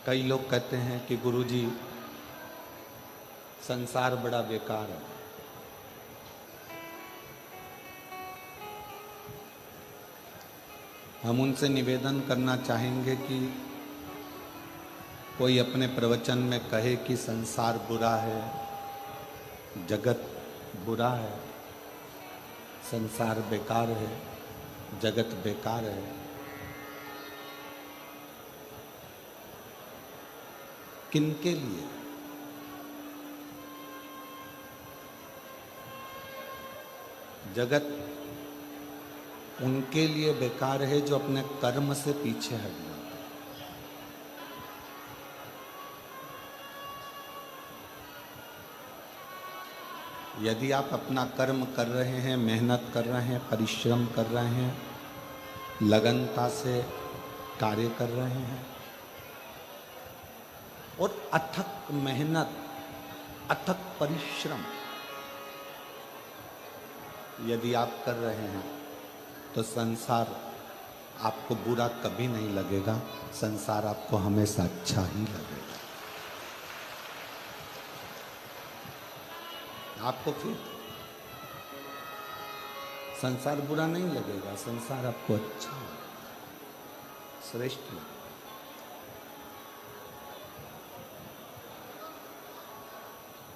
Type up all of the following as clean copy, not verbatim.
कई लोग कहते हैं कि गुरुजी संसार बड़ा बेकार है। हम उनसे निवेदन करना चाहेंगे कि कोई अपने प्रवचन में कहे कि संसार बुरा है, जगत बुरा है, संसार बेकार है, जगत बेकार है। किनके लिए? जगत उनके लिए बेकार है जो अपने कर्म से पीछे हट जाते हैं। यदि आप अपना कर्म कर रहे हैं, मेहनत कर रहे हैं, परिश्रम कर रहे हैं, लगनता से कार्य कर रहे हैं और अथक मेहनत, अथक परिश्रम यदि आप कर रहे हैं तो संसार आपको बुरा कभी नहीं लगेगा, संसार आपको हमेशा अच्छा ही लगेगा। आपको फिर संसार बुरा नहीं लगेगा, संसार आपको अच्छा, श्रेष्ठ लगेगा।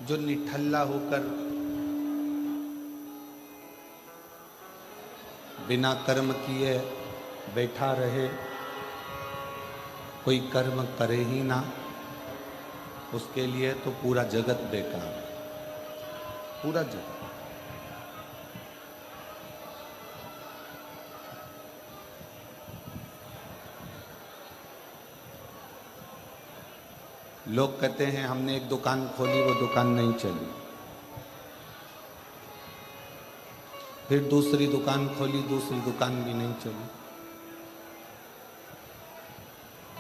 जो निठल्ला होकर बिना कर्म किए बैठा रहे, कोई कर्म करे ही ना, उसके लिए तो पूरा जगत बेकार है, पूरा जगत। लोग कहते हैं हमने एक दुकान खोली, वो दुकान नहीं चली। फिर दूसरी दुकान खोली, दूसरी दुकान भी नहीं चली।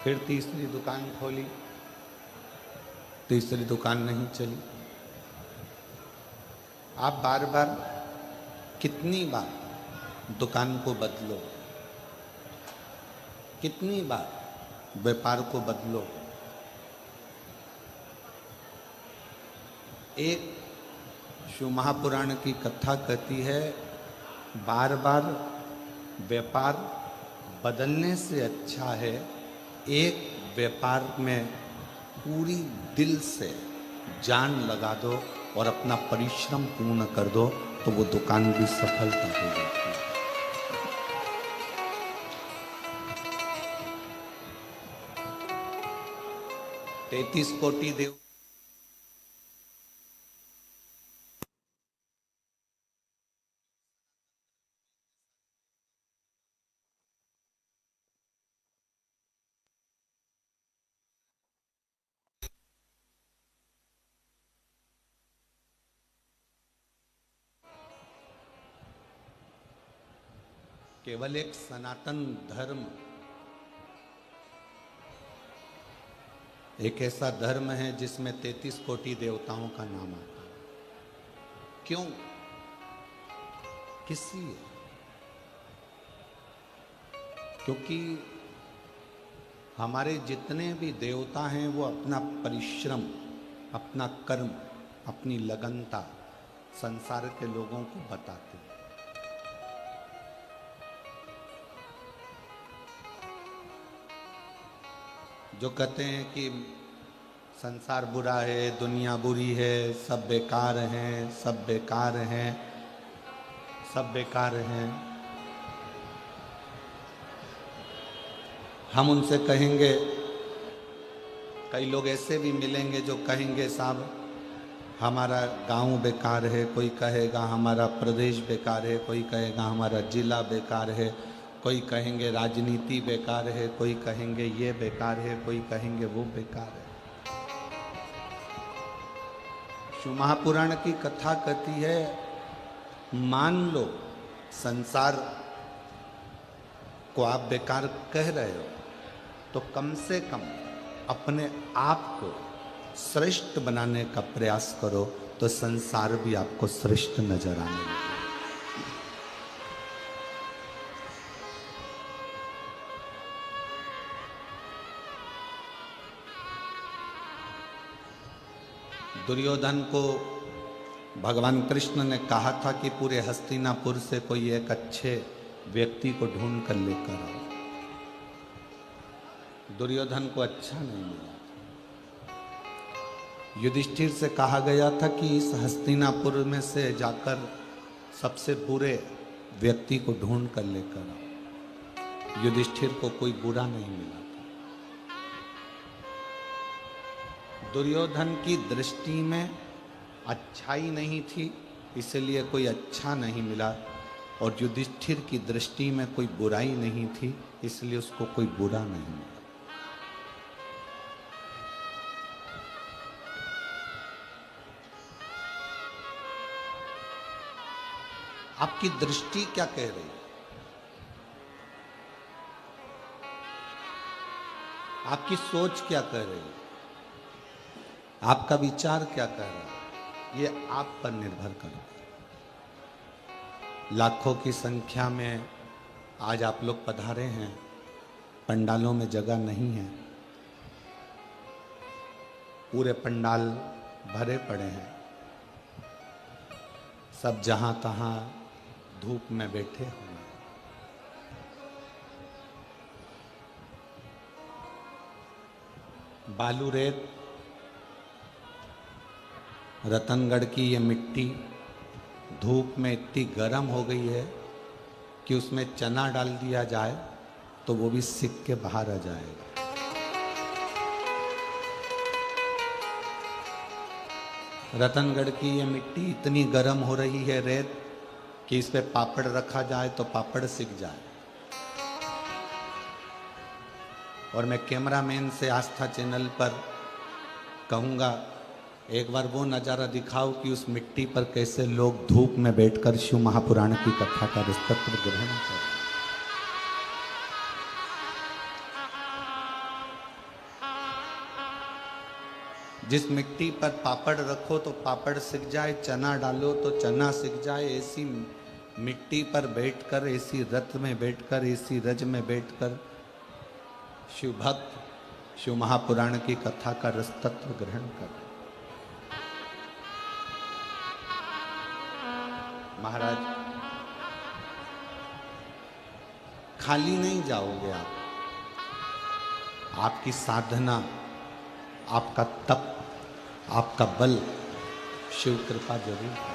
फिर तीसरी दुकान खोली, तीसरी दुकान नहीं चली। आप बार बार कितनी बार दुकान को बदलो, कितनी बार व्यापार को बदलो। एक शिव महापुराण की कथा कहती है, बार बार व्यापार बदलने से अच्छा है एक व्यापार में पूरी दिल से जान लगा दो और अपना परिश्रम पूर्ण कर दो, तो वो दुकान भी सफलता हो जाती है। तैतीस कोटि देव केवल एक सनातन धर्म एक ऐसा धर्म है जिसमें 33 कोटि देवताओं का नाम आता है। क्यों? किस लिए? क्योंकि हमारे जितने भी देवता हैं वो अपना परिश्रम, अपना कर्म, अपनी लगनता संसार के लोगों को बताते हैं। जो कहते हैं कि संसार बुरा है, दुनिया बुरी है, सब बेकार हैं, सब बेकार हैं, सब बेकार हैं, हम उनसे कहेंगे, कई लोग ऐसे भी मिलेंगे जो कहेंगे साहब हमारा गांव बेकार है, कोई कहेगा हमारा प्रदेश बेकार है, कोई कहेगा हमारा जिला बेकार है, कोई कहेंगे राजनीति बेकार है, कोई कहेंगे ये बेकार है, कोई कहेंगे वो बेकार है। शिव महापुराण की कथा कहती है, मान लो संसार को आप बेकार कह रहे हो तो कम से कम अपने आप को श्रेष्ठ बनाने का प्रयास करो, तो संसार भी आपको श्रेष्ठ नजर आने लगेगा। दुर्योधन को भगवान कृष्ण ने कहा था कि पूरे हस्तिनापुर से कोई एक अच्छे व्यक्ति को ढूंढ कर लेकर आओ। दुर्योधन को अच्छा नहीं मिला। युधिष्ठिर से कहा गया था कि इस हस्तिनापुर में से जाकर सबसे बुरे व्यक्ति को ढूंढ कर लेकर आओ। युधिष्ठिर को कोई बुरा नहीं मिला था। दुर्योधन की दृष्टि में अच्छाई नहीं थी, इसलिए कोई अच्छा नहीं मिला, और युधिष्ठिर की दृष्टि में कोई बुराई नहीं थी, इसलिए उसको कोई बुरा नहीं मिला। आपकी दृष्टि क्या कह रही है? आपकी सोच क्या कह रही है? आपका विचार क्या कह रहा है? ये आप पर निर्भर करता है। लाखों की संख्या में आज आप लोग पधारे हैं, पंडालों में जगह नहीं है, पूरे पंडाल भरे पड़े हैं, सब जहां तहां धूप में बैठे हुए हैं। बालू रेत, रतनगढ़ की ये मिट्टी धूप में इतनी गर्म हो गई है कि उसमें चना डाल दिया जाए तो वो भी सिक के बाहर आ जाएगा। रतनगढ़ की ये मिट्टी इतनी गर्म हो रही है, रेत, कि इस पे पापड़ रखा जाए तो पापड़ सिक जाए। और मैं कैमरामैन से आस्था चैनल पर कहूँगा, एक बार वो नज़ारा दिखाओ कि उस मिट्टी पर कैसे लोग धूप में बैठकर शिव महापुराण की कथा का रसतत्व ग्रहण करें। जिस मिट्टी पर पापड़ रखो तो पापड़ सिक जाए, चना डालो तो चना सिक जाए, ऐसी मिट्टी पर बैठकर, ऐसी रथ में बैठकर, ऐसी रज में बैठकर शिव भक्त शिव महापुराण की कथा का रसतत्व ग्रहण कर। महाराज, खाली नहीं जाओगे आप। आपकी साधना, आपका तप, आपका बल शिव कृपा जरूर है।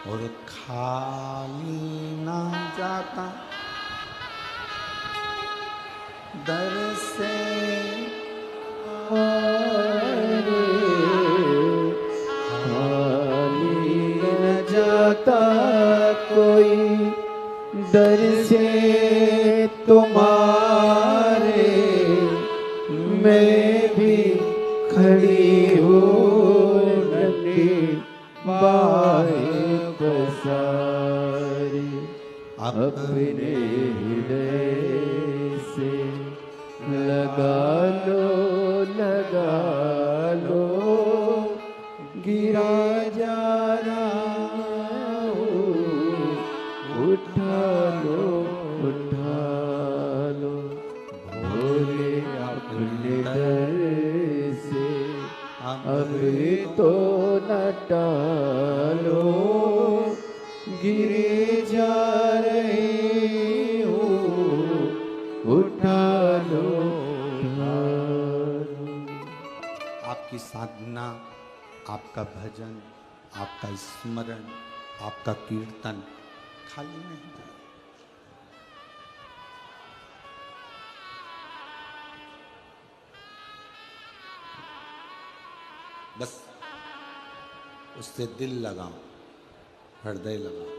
और खाली ना जाता दर से, खाली न जाता कोई दर से तुम्हारे, मैं भी खड़ी हूँ नन्ही बाहें पसारी, अपने हृदय से लगा लो गिरा जा रहा हूँ, उठा लो भोले अपने दर से अभी तो न टालो, गिरे जा रही हूँ, उठा लो। आपकी साधना, आपका भजन, आपका स्मरण, आपका कीर्तन खाली नहीं जाए। बस उससे दिल लगाओ, हृदय लगाओ,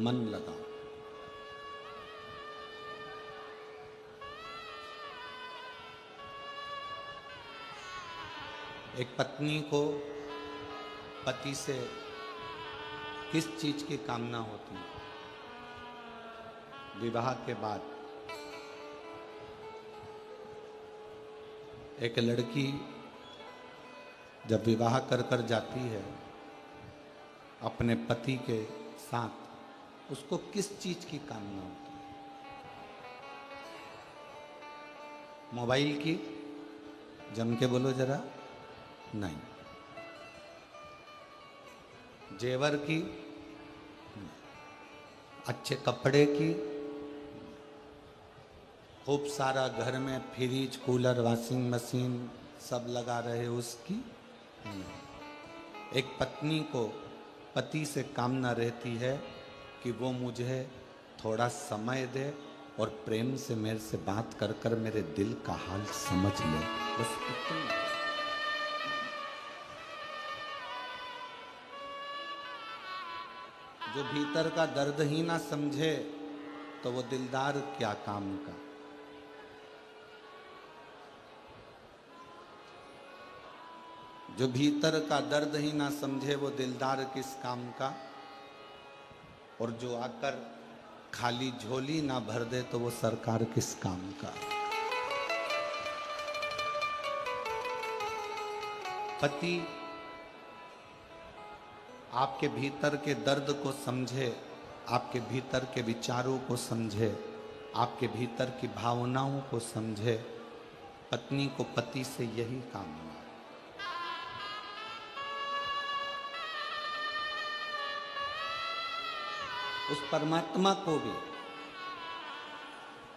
मन लगाओ। एक पत्नी को पति से किस चीज की कामना होती है? विवाह के बाद एक लड़की जब विवाह कर कर जाती है अपने पति के साथ, उसको किस चीज की कामना होती है? मोबाइल की, जम के बोलो जरा, नहीं। जेवर की, अच्छे कपड़े की, खूब सारा घर में फ्रिज, कूलर, वॉशिंग मशीन सब लगा रहे उसकी। एक पत्नी को पति से कामना रहती है कि वो मुझे थोड़ा समय दे और प्रेम से मेरे से बात कर कर मेरे दिल का हाल समझ ले, बस इतना। जो भीतर का दर्द ही ना समझे तो वो दिलदार क्या काम का। जो भीतर का दर्द ही ना समझे वो दिलदार किस काम का। और जो आकर खाली झोली ना भर दे तो वो सरकार किस काम का। पति आपके भीतर के दर्द को समझे, आपके भीतर के विचारों को समझे, आपके भीतर की भावनाओं को समझे। पत्नी को पति से यही कामना। उस परमात्मा को भी,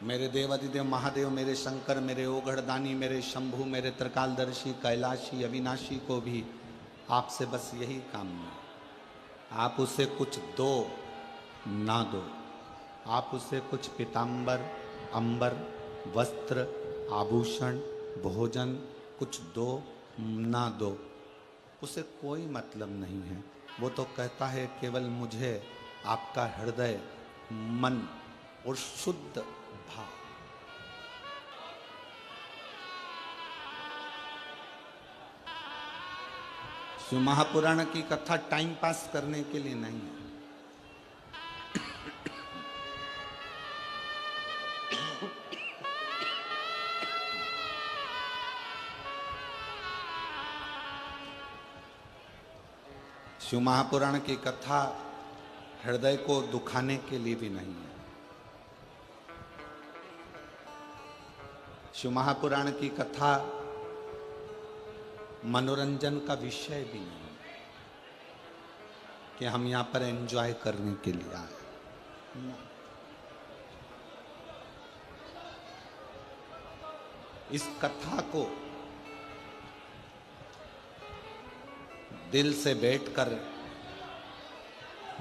मेरे देवादिदेव महादेव, मेरे शंकर, मेरे ओघड़दानी, मेरे शंभु, मेरे त्रिकालदर्शी, कैलाशी, अविनाशी को भी आपसे बस यही कामना। आप उसे कुछ दो ना दो, आप उसे कुछ पीतांबर, अंबर, वस्त्र, आभूषण, भोजन कुछ दो ना दो, उसे कोई मतलब नहीं है। वो तो कहता है केवल मुझे आपका हृदय, मन और शुद्ध भाव। शिव महापुराण की कथा टाइम पास करने के लिए नहीं है। शिव महापुराण की कथा हृदय को दुखाने के लिए भी नहीं है। शिव महापुराण की कथा मनोरंजन का विषय भी नहीं है कि हम यहां पर एंजॉय करने के लिए आए। इस कथा को दिल से बैठकर,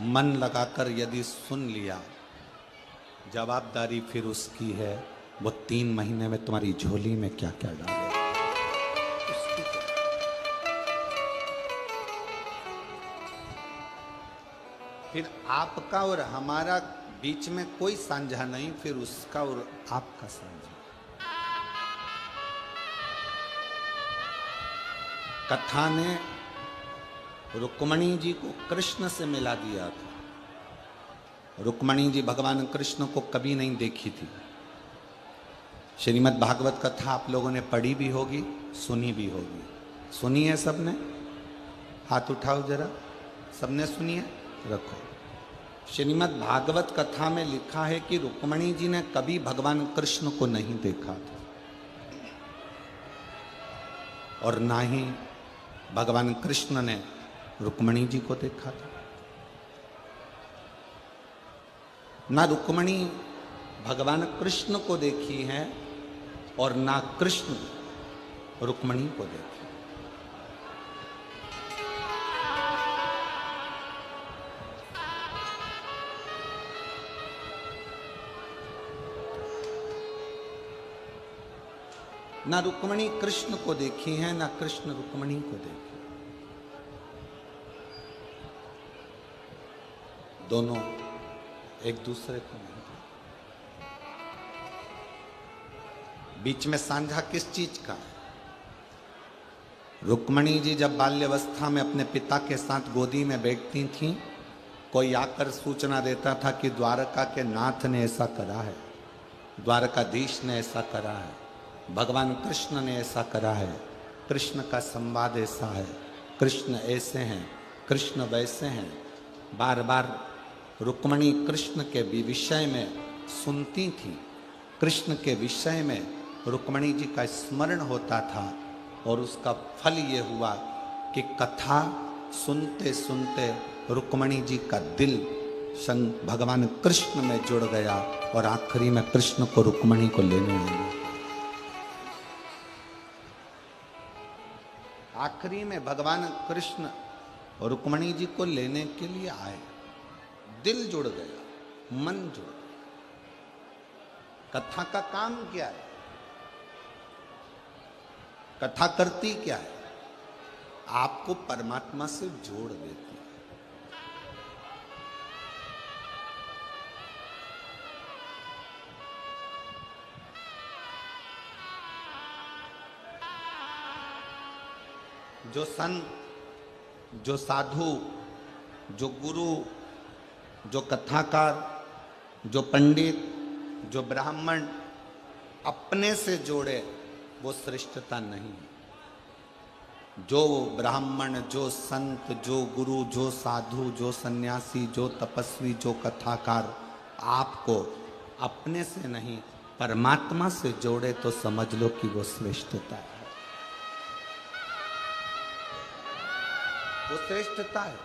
मन लगाकर यदि सुन लिया, जवाबदारी फिर उसकी है। वो 3 महीने में तुम्हारी झोली में क्या क्या डाले। फिर आपका और हमारा बीच में कोई साझा नहीं, फिर उसका और आपका साझा। कथा ने रुक्मणी जी को कृष्ण से मिला दिया था। रुक्मणी जी भगवान कृष्ण को कभी नहीं देखी थी। श्रीमद् भागवत कथा आप लोगों ने पढ़ी भी होगी, सुनी भी होगी। सुनी है सबने? हाथ उठाओ जरा। सबने सुनी है? रखो। श्रीमद् भागवत कथा में लिखा है कि रुक्मणी जी ने कभी भगवान कृष्ण को नहीं देखा था और ना ही भगवान कृष्ण ने रुक्मणी जी को देखा था। ना रुक्मणी भगवान कृष्ण को देखी है और ना कृष्ण रुक्मणी को देखी। ना रुक्मणी कृष्ण को देखी है, ना कृष्ण रुक्मणी को देखी। दोनों एक दूसरे को नहीं। बीच में साझा किस चीज का? रुक्मणी जी जब बाल्यावस्था में अपने पिता के साथ गोदी में बैठती थीं, कोई आकर सूचना देता था कि द्वारका के नाथ ने ऐसा करा है, द्वारकाधीश ने ऐसा करा है, भगवान कृष्ण ने ऐसा करा है, कृष्ण का संवाद ऐसा है, कृष्ण ऐसे हैं, कृष्ण वैसे हैं। बार बार रुक्मणी कृष्ण के विषय में सुनती थी, कृष्ण के विषय में रुक्मणी जी का स्मरण होता था और उसका फल ये हुआ कि कथा सुनते सुनते रुक्मणी जी का दिल संग भगवान कृष्ण में जुड़ गया और आखिरी में कृष्ण को रुक्मणी को लेने लगे। आखिरी में भगवान कृष्ण रुक्मणी जी को लेने के लिए आए, दिल जुड़ गया, मन जुड़ गया। कथा का काम क्या है? कथा करती क्या है? आपको परमात्मा से जोड़ देती है। जो संत, जो साधु, जो गुरु, जो कथाकार, जो पंडित, जो ब्राह्मण अपने से जोड़े वो श्रेष्ठता नहीं। जो ब्राह्मण, जो संत, जो गुरु, जो साधु, जो सन्यासी, जो तपस्वी, जो कथाकार आपको अपने से नहीं परमात्मा से जोड़े तो समझ लो कि वो श्रेष्ठता है। वो श्रेष्ठता है।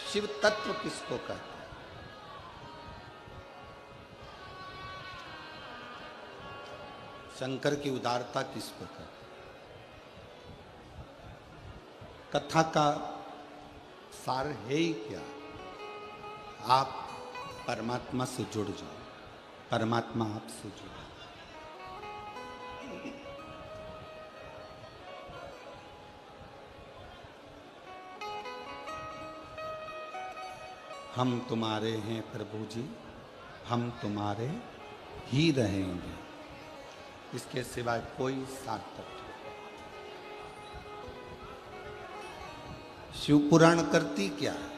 शिव तत्व किसको कहते हैं? शंकर की उदारता किसको कहते हैं? कथा का सार है ही क्या? आप परमात्मा से जुड़ जाओ, परमात्मा आपसे जुड़े। हम तुम्हारे हैं प्रभु जी, हम तुम्हारे ही रहेंगे, इसके सिवाय कोई सार्थक नहीं। शिव पुराण करती क्या है?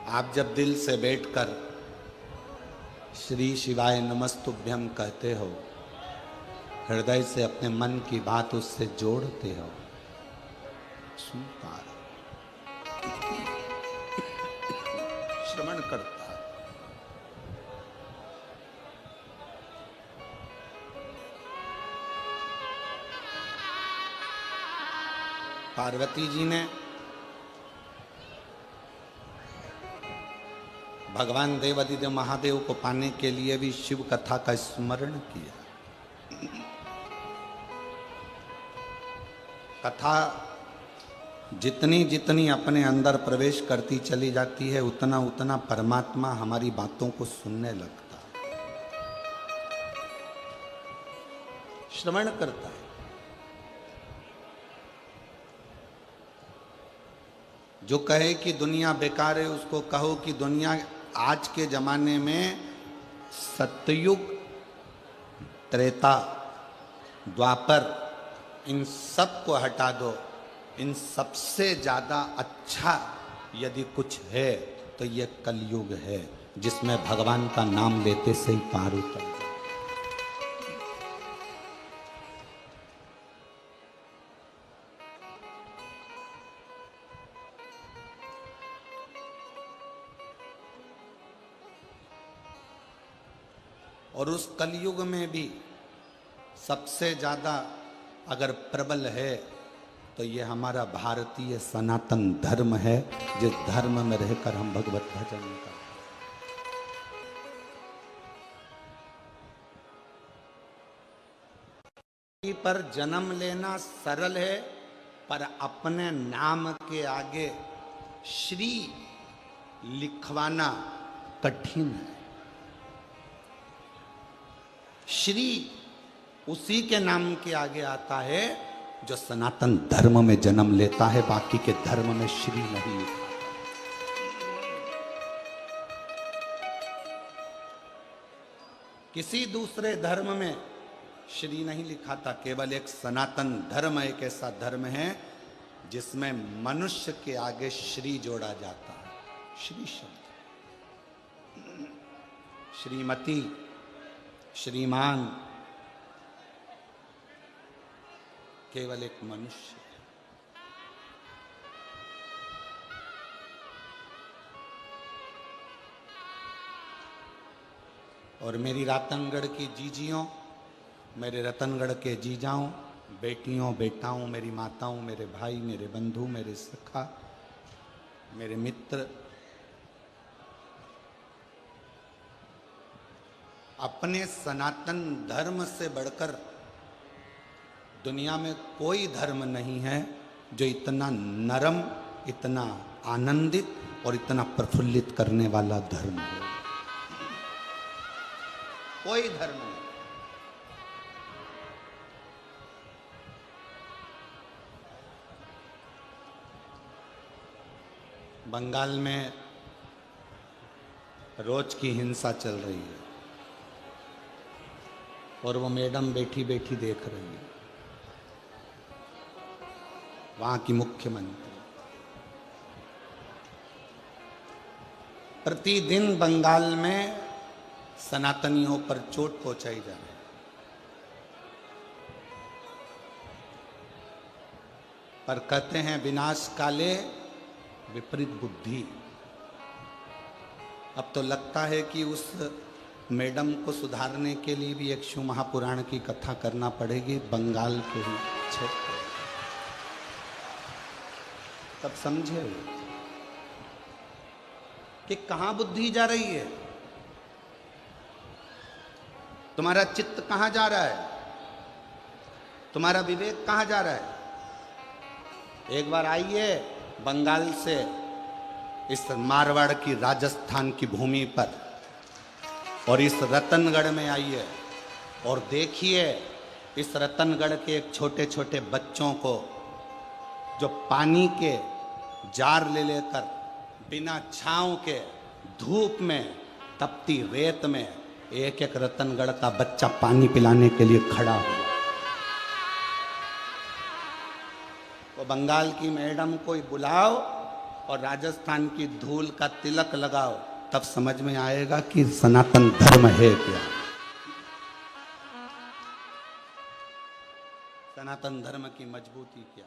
आप जब दिल से बैठकर श्री शिवाय नमस्तुभ्यम कहते हो, हृदय से अपने मन की बात उससे जोड़ते हो, स्वीकार श्रवण करता है। पार्वती जी ने भगवान देवादिदेव महादेव को पाने के लिए भी शिव कथा का स्मरण किया। कथा जितनी जितनी अपने अंदर प्रवेश करती चली जाती है, उतना उतना परमात्मा हमारी बातों को सुनने लगता है, श्रवण करता है। जो कहे कि दुनिया बेकार है, उसको कहो कि दुनिया आज के जमाने में सतयुग, त्रेता, द्वापर, इन सब को हटा दो, इन सबसे ज्यादा अच्छा यदि कुछ है तो ये कलयुग है, जिसमें भगवान का नाम लेते से ही पार उतर जाए। और उस कलयुग में भी सबसे ज्यादा अगर प्रबल है तो ये हमारा भारतीय सनातन धर्म है, जिस धर्म में रहकर हम भगवत भजन करते हैं। पर जन्म लेना सरल है, पर अपने नाम के आगे श्री लिखवाना कठिन है। श्री उसी के नाम के आगे आता है जो सनातन धर्म में जन्म लेता है, बाकी के धर्म में श्री नहीं लिखा। किसी दूसरे धर्म में श्री नहीं लिखा था। केवल एक सनातन धर्म एक ऐसा धर्म है जिसमें मनुष्य के आगे श्री जोड़ा जाता है। श्री शब्द, श्रीमती, श्रीमान, केवल एक मनुष्य। और मेरी रतनगढ़ की जीजियों, मेरे रतनगढ़ के जीजाओं, बेटियों, बेटाओं, मेरी माताओं, मेरे भाई, मेरे बंधु, मेरे सखा, मेरे मित्र, अपने सनातन धर्म से बढ़कर दुनिया में कोई धर्म नहीं है जो इतना नरम, इतना आनंदित और इतना प्रफुल्लित करने वाला धर्म है। कोई धर्म नहीं। बंगाल में रोज की हिंसा चल रही है और वो मैडम बैठी बैठी देख रही है, वहां की मुख्यमंत्री। प्रतिदिन बंगाल में सनातनियों पर चोट पहुंचाई जा रही है। पर कहते हैं विनाश काले विपरीत बुद्धि। अब तो लगता है कि उस मैडम को सुधारने के लिए भी एक शिव महापुराण की कथा करना पड़ेगी बंगाल के ही क्षेत्र। तब समझे कि कहां बुद्धि जा रही है, तुम्हारा चित्त कहां जा रहा है, तुम्हारा विवेक कहां जा रहा है। एक बार आइए बंगाल से इस मारवाड़ की राजस्थान की भूमि पर और इस रतनगढ़ में आइए और देखिए इस रतनगढ़ के एक छोटे छोटे बच्चों को जो पानी के जार ले लेकर बिना छांव के धूप में तपती रेत में एक एक रतनगढ़ का बच्चा पानी पिलाने के लिए खड़ा हुआ। वो बंगाल की मैडम को बुलाओ और राजस्थान की धूल का तिलक लगाओ, तब समझ में आएगा कि सनातन धर्म है क्या। सनातन धर्म की मजबूती क्या।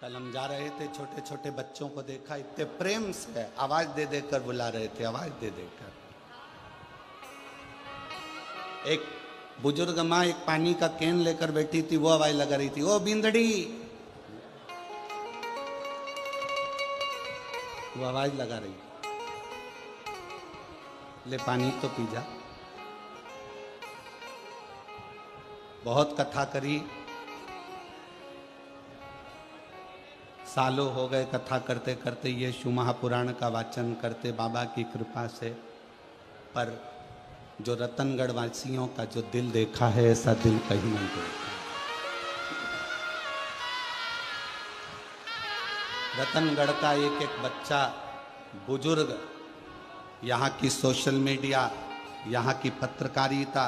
कल हम जा रहे थे, छोटे छोटे बच्चों को देखा, इतने प्रेम से आवाज दे देकर बुला रहे थे, आवाज दे देकर। एक बुजुर्ग माँ एक पानी का कैन लेकर बैठी थी, वो आवाज लगा रही थी, ओ बिंदड़ी, वो आवाज लगा रही, ले पानी तो पी जा। बहुत कथा करी, सालों हो गए कथा करते करते, ये शिव महापुराण का वाचन करते बाबा की कृपा से। पर जो रतनगढ़ वासियों का जो दिल देखा है, ऐसा दिल कहीं नहीं देखा। रतनगढ़ का एक एक बच्चा, बुजुर्ग, यहाँ की सोशल मीडिया, यहाँ की पत्रकारिता,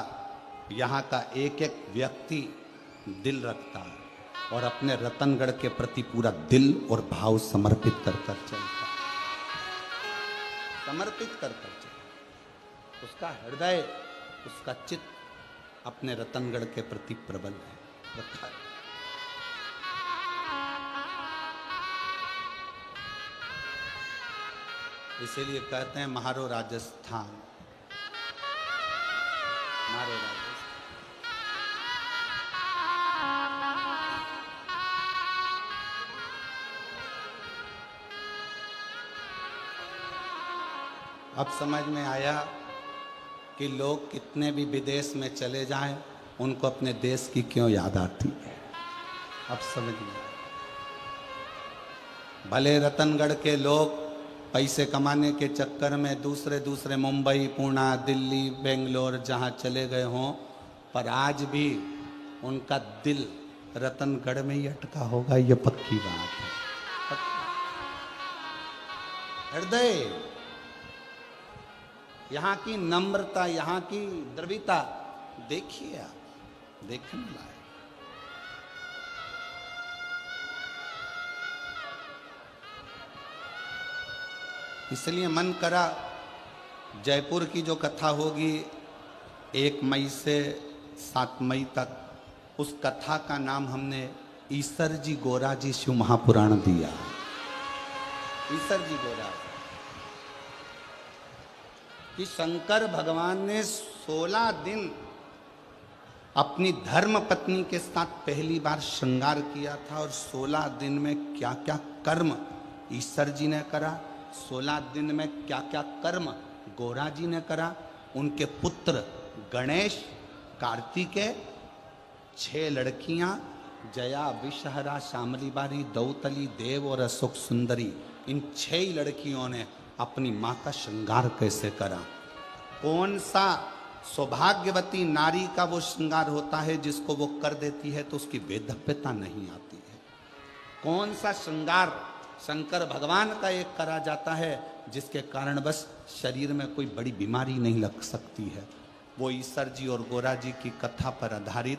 यहाँ का एक एक व्यक्ति दिल रखता है और अपने रतनगढ़ के प्रति पूरा दिल और भाव समर्पित कर कर चलता है, समर्पित कर कर चलता। उसका हृदय, उसका चित्त अपने रतनगढ़ के प्रति प्रबल है, रखा है। इसीलिए कहते हैं म्हारो राजस्थान, म्हारो राजस्थान। अब समझ में आया कि लोग कितने भी विदेश में चले जाएं, उनको अपने देश की क्यों याद आती है। अब समझ में आया। भले रतनगढ़ के लोग पैसे कमाने के चक्कर में दूसरे दूसरे मुंबई, पुणे, दिल्ली, बेंगलोर जहां चले गए हों, पर आज भी उनका दिल रतनगढ़ में ही अटका होगा, ये पक्की बात है। हृदय, यहाँ की नम्रता, यहाँ की द्रविता देखिए आप, देखने लायक। इसलिए मन करा जयपुर की जो कथा होगी 1 मई से 7 मई तक, उस कथा का नाम हमने ईसर जी गोरा जी शिव महापुराण दिया। ईसर जी गोरा कि शंकर भगवान ने 16 दिन अपनी धर्म पत्नी के साथ पहली बार श्रृंगार किया था, और 16 दिन में क्या क्या कर्म ईसर जी ने करा, 16 दिन में क्या क्या कर्म गोरा जी ने करा। उनके पुत्र गणेश, कार्तिकेय, 6 लड़कियां जया, विषहरा, शामली बारी, दौतली, देव और अशोक सुंदरी, इन 6 लड़कियों ने अपनी माँ का श्रृंगार कैसे करा। कौन सा सौभाग्यवती नारी का वो श्रृंगार होता है जिसको वो कर देती है तो उसकी वेदव्यता नहीं आती है। कौन सा श्रृंगार शंकर भगवान का एक करा जाता है जिसके कारण बस शरीर में कोई बड़ी बीमारी नहीं लग सकती है। वो ईसर जी और गोरा जी की कथा पर आधारित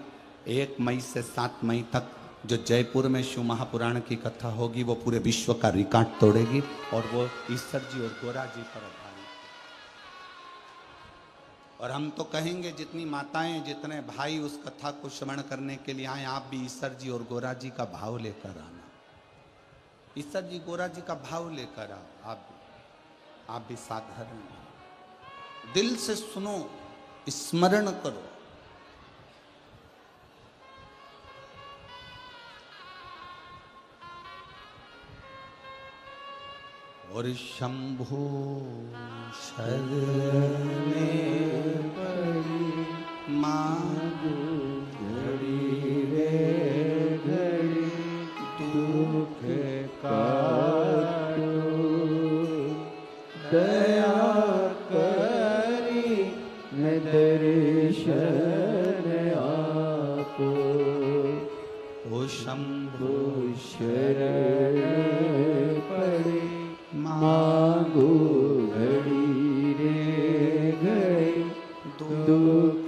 1 मई से 7 मई तक जो जयपुर में शिव महापुराण की कथा होगी, वो पूरे विश्व का रिकॉर्ड तोड़ेगी, और वो ईसर जी और गोरा जी पर आधारित। और हम तो कहेंगे जितनी माताएं, जितने भाई उस कथा को श्रवण करने के लिए आए, आप भी ईसर जी और गोरा जी का भाव लेकर आना। ईसर जी गोरा जी का भाव लेकर आओ। आप भी साधारण दिल से सुनो, स्मरण करो। और शंभो शरणे मांगो घड़ी रे घड़ी दुख काटो, दया करी न दर्शन आपो। ओ शंभो शरण पड़े मांगो घड़ी रे घड़ी दुख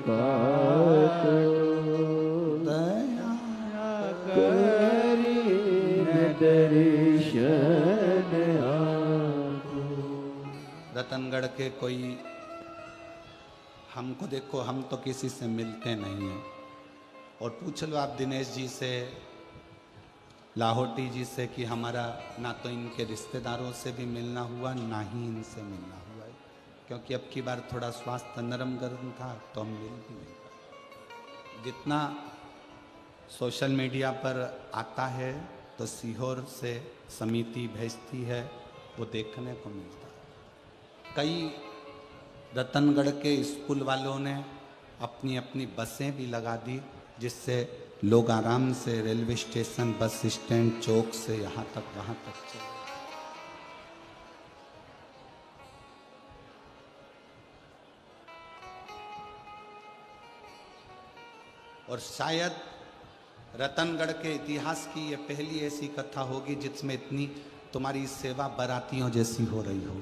काटो, दया करी न दर्शन आपो। रतनगढ़ के कोई, हमको देखो, हम तो किसी से मिलते नहीं हैं, और पूछ लो आप दिनेश जी से, लाहौटी जी से कि हमारा ना तो इनके रिश्तेदारों से भी मिलना हुआ, ना ही इनसे मिलना हुआ है, क्योंकि अब की बार थोड़ा स्वास्थ्य नरम गरम था तो हम मिल भी नहीं पाए। जितना सोशल मीडिया पर आता है तो सीहोर से समिति भेजती है, वो देखने को मिलता है। कई रतनगढ़ के स्कूल वालों ने अपनी अपनी बसें भी लगा दी, जिससे लोग आराम से रेलवे स्टेशन, बस स्टैंड, चौक से यहाँ तक वहाँ तक चले। और शायद रतनगढ़ के इतिहास की ये पहली ऐसी कथा होगी जिसमें इतनी तुम्हारी सेवा बारातियों जैसी हो रही हो।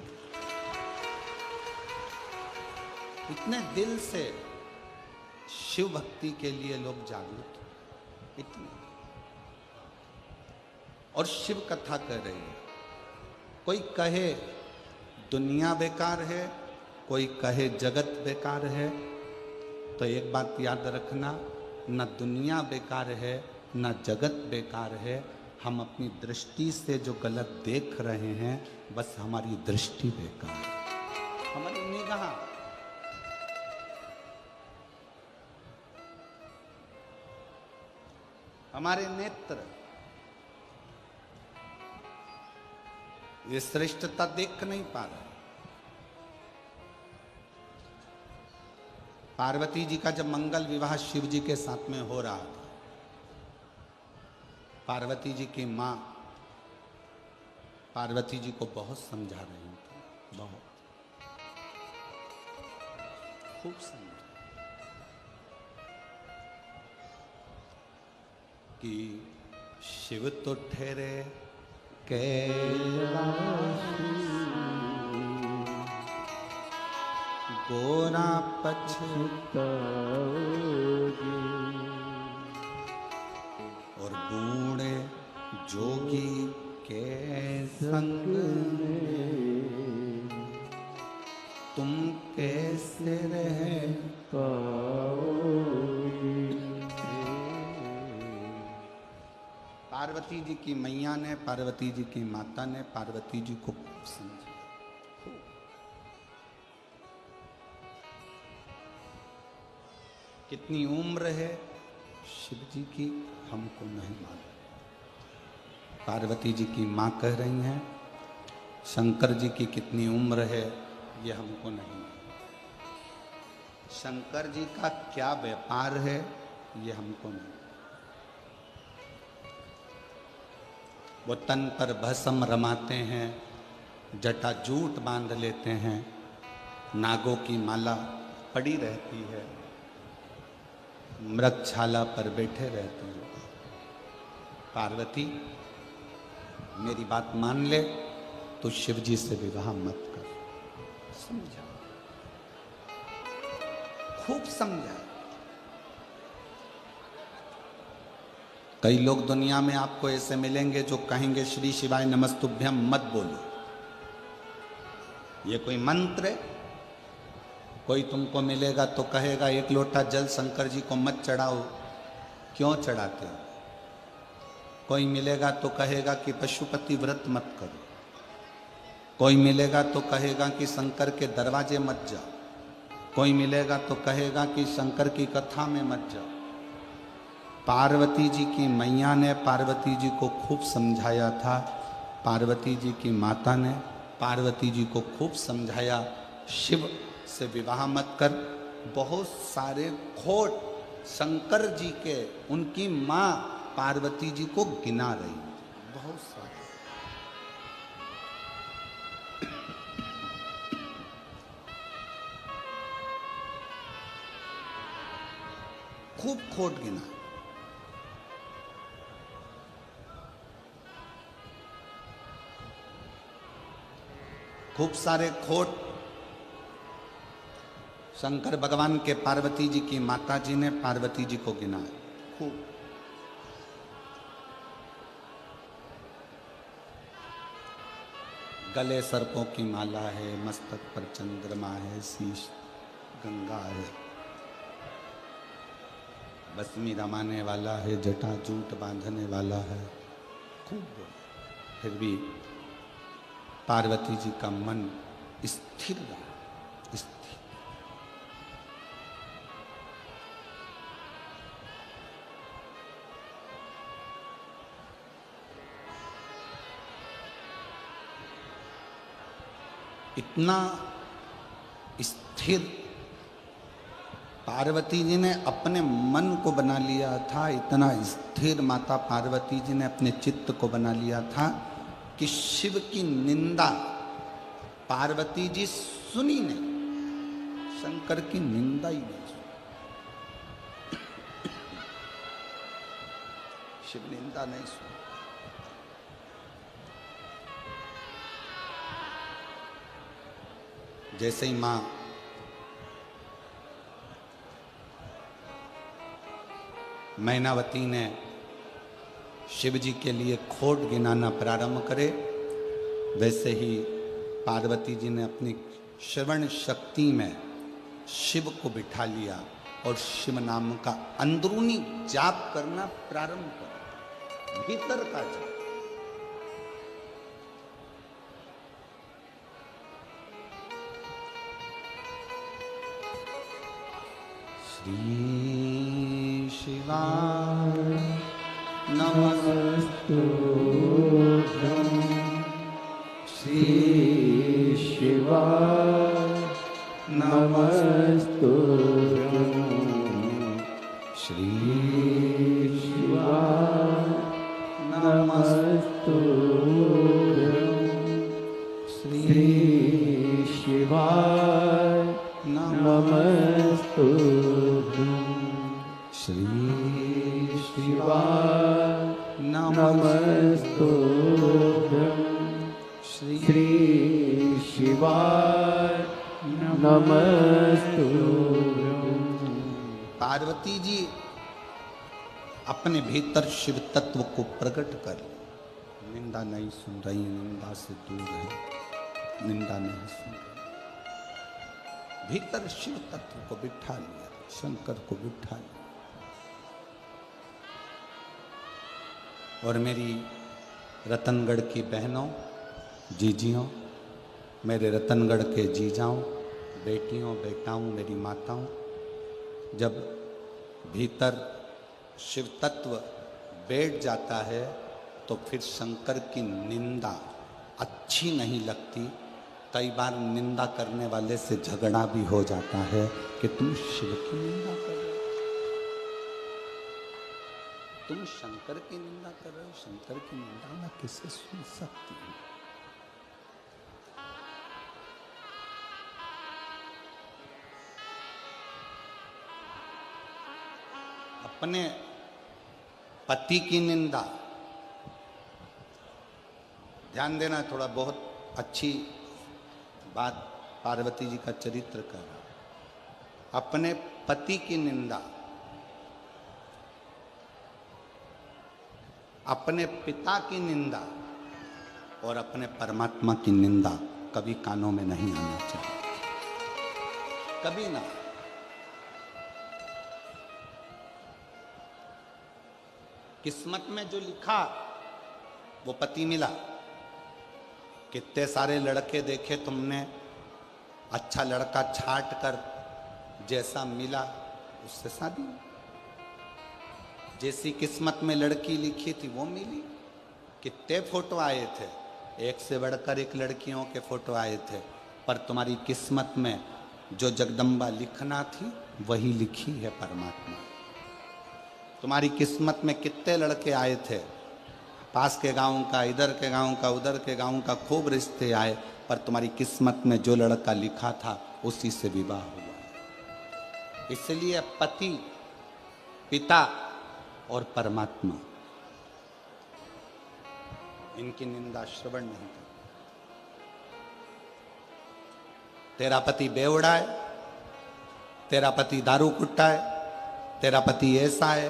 इतने दिल से शिव भक्ति के लिए लोग जागरूक, इतने, और शिव कथा कर रहे हैं। कोई कहे दुनिया बेकार है, कोई कहे जगत बेकार है, तो एक बात याद रखना, न दुनिया बेकार है न जगत बेकार है। हम अपनी दृष्टि से जो गलत देख रहे हैं, बस हमारी दृष्टि बेकार है, हमारी निगाह। हमारे नेत्र ये श्रेष्ठता देख नहीं पा रहे। पार्वती जी का जब मंगल विवाह शिव जी के साथ में हो रहा था, पार्वती जी की माँ पार्वती जी को बहुत समझा रही थी, बहुत खूब समझा। कि शिव तो ठहरे कैलाशी, गोरा पछताओगे और बूढ़े जोगी के संग में तुम कैसे रह पाओगे। पार्वती जी की मैया ने, पार्वती जी की माता ने पार्वती जी को समझा। कितनी उम्र है शिव जी की हमको नहीं मालूम। पार्वती जी की माँ कह रही हैं शंकर जी की कितनी उम्र है ये हमको नहीं मालूम। शंकर जी का क्या व्यापार है ये हमको नहीं। वो तन पर भस्म रमाते हैं, जटा जूट बांध लेते हैं, नागों की माला पड़ी रहती है, मृगछाला पर बैठे रहते हैं। पार्वती मेरी बात मान ले तो शिव जी से विवाह मत कर। समझा, खूब समझा। कई लोग दुनिया में आपको ऐसे मिलेंगे जो कहेंगे श्री शिवाय नमस्तुभ्यम मत बोलो, ये कोई मंत्र है। कोई तुमको मिलेगा तो कहेगा एक लोटा जल शंकर जी को मत चढ़ाओ, क्यों चढ़ाते हो। कोई मिलेगा तो कहेगा कि पशुपति व्रत मत करो। कोई मिलेगा तो कहेगा कि शंकर के दरवाजे मत जाओ। कोई मिलेगा तो कहेगा कि शंकर की कथा में मत जाओ। पार्वती जी की मैया ने पार्वती जी को खूब समझाया था। पार्वती जी की माता ने पार्वती जी को खूब समझाया शिव से विवाह मत कर। बहुत सारे खोट शंकर जी के उनकी माँ पार्वती जी को गिना रही, बहुत सारे। खूब खोट गिना। खूब सारे खोट शंकर भगवान के पार्वती जी की माता जी ने पार्वती जी को गिना। खूब गले सर्पों की माला है, मस्तक पर चंद्रमा है, शीश गंगा है, बसमी रमाने वाला है, जटा जूट बांधने वाला है। खूब बोला, फिर भी पार्वती जी का मन स्थिर रहा, स्थिर। इतना स्थिर पार्वती जी ने अपने मन को बना लिया था, इतना स्थिर माता पार्वती जी ने अपने चित्त को बना लिया था कि शिव की निंदा पार्वती जी सुनी नहीं, शंकर की निंदा ही नहीं सुनी। शिव निंदा नहीं सुनी। जैसे ही मां मैनावती ने शिव जी के लिए खोट गिनाना प्रारंभ करे, वैसे ही पार्वती जी ने अपनी श्रवण शक्ति में शिव को बिठा लिया और शिव नाम का अंदरूनी जाप करना प्रारंभ कर, भीतर का जाप। श्री शिवाय नमस्तुभ्यं, श्री शिवाय नमस्तुभ्यं, श्री शिवाय नमस्तुभ्यं, श्री शिवाय नमस्तुभ्यं, श्री शिवाय नमस्तुभ्यं श्री शिवाय नमस्तुभ्यं। पार्वती जी अपने भीतर शिव तत्व को प्रकट कर, निंदा नहीं सुन रही, निंदा से दूर है, निंदा नहीं सुन रही, भीतर शिव तत्व को बिठा लिया, शंकर को बिठा लिया। और मेरी रतनगढ़ की बहनों, जीजियों, मेरे रतनगढ़ के जीजाओं, बेटियों, बेटाओं, मेरी माताओं, जब भीतर शिव तत्व बैठ जाता है तो फिर शंकर की निंदा अच्छी नहीं लगती। कई बार निंदा करने वाले से झगड़ा भी हो जाता है कि तुम शिव की निंदा कर रहे हो, तुम शंकर की निंदा कर रहे हो। शंकर की निंदा मैं किसे सुन सकती हूँ? अपने पति की निंदा, ध्यान देना, थोड़ा बहुत अच्छी बात पार्वती जी का चरित्र कर रहा। अपने पति की निंदा, अपने पिता की निंदा और अपने परमात्मा की निंदा कभी कानों में नहीं आना चाहिए, कभी ना। किस्मत में जो लिखा वो पति मिला। कितने सारे लड़के देखे तुमने, अच्छा लड़का छांट कर जैसा मिला उससे शादी। जैसी किस्मत में लड़की लिखी थी वो मिली। कितने फोटो आए थे, एक से बढ़कर एक लड़कियों के फोटो आए थे, पर तुम्हारी किस्मत में जो जगदम्बा लिखना थी वही लिखी है परमात्मा। तुम्हारी किस्मत में कितने लड़के आए थे, पास के गांव का, इधर के गांव का, उधर के गांव का, खूब रिश्ते आए, पर तुम्हारी किस्मत में जो लड़का लिखा था उसी से विवाह हुआ। इसलिए पति, पिता और परमात्मा, इनकी निंदा श्रवण नहीं कर। तेरा पति बेवड़ा है, तेरा पति दारू कुट्टा है, तेरा पति ऐसा है,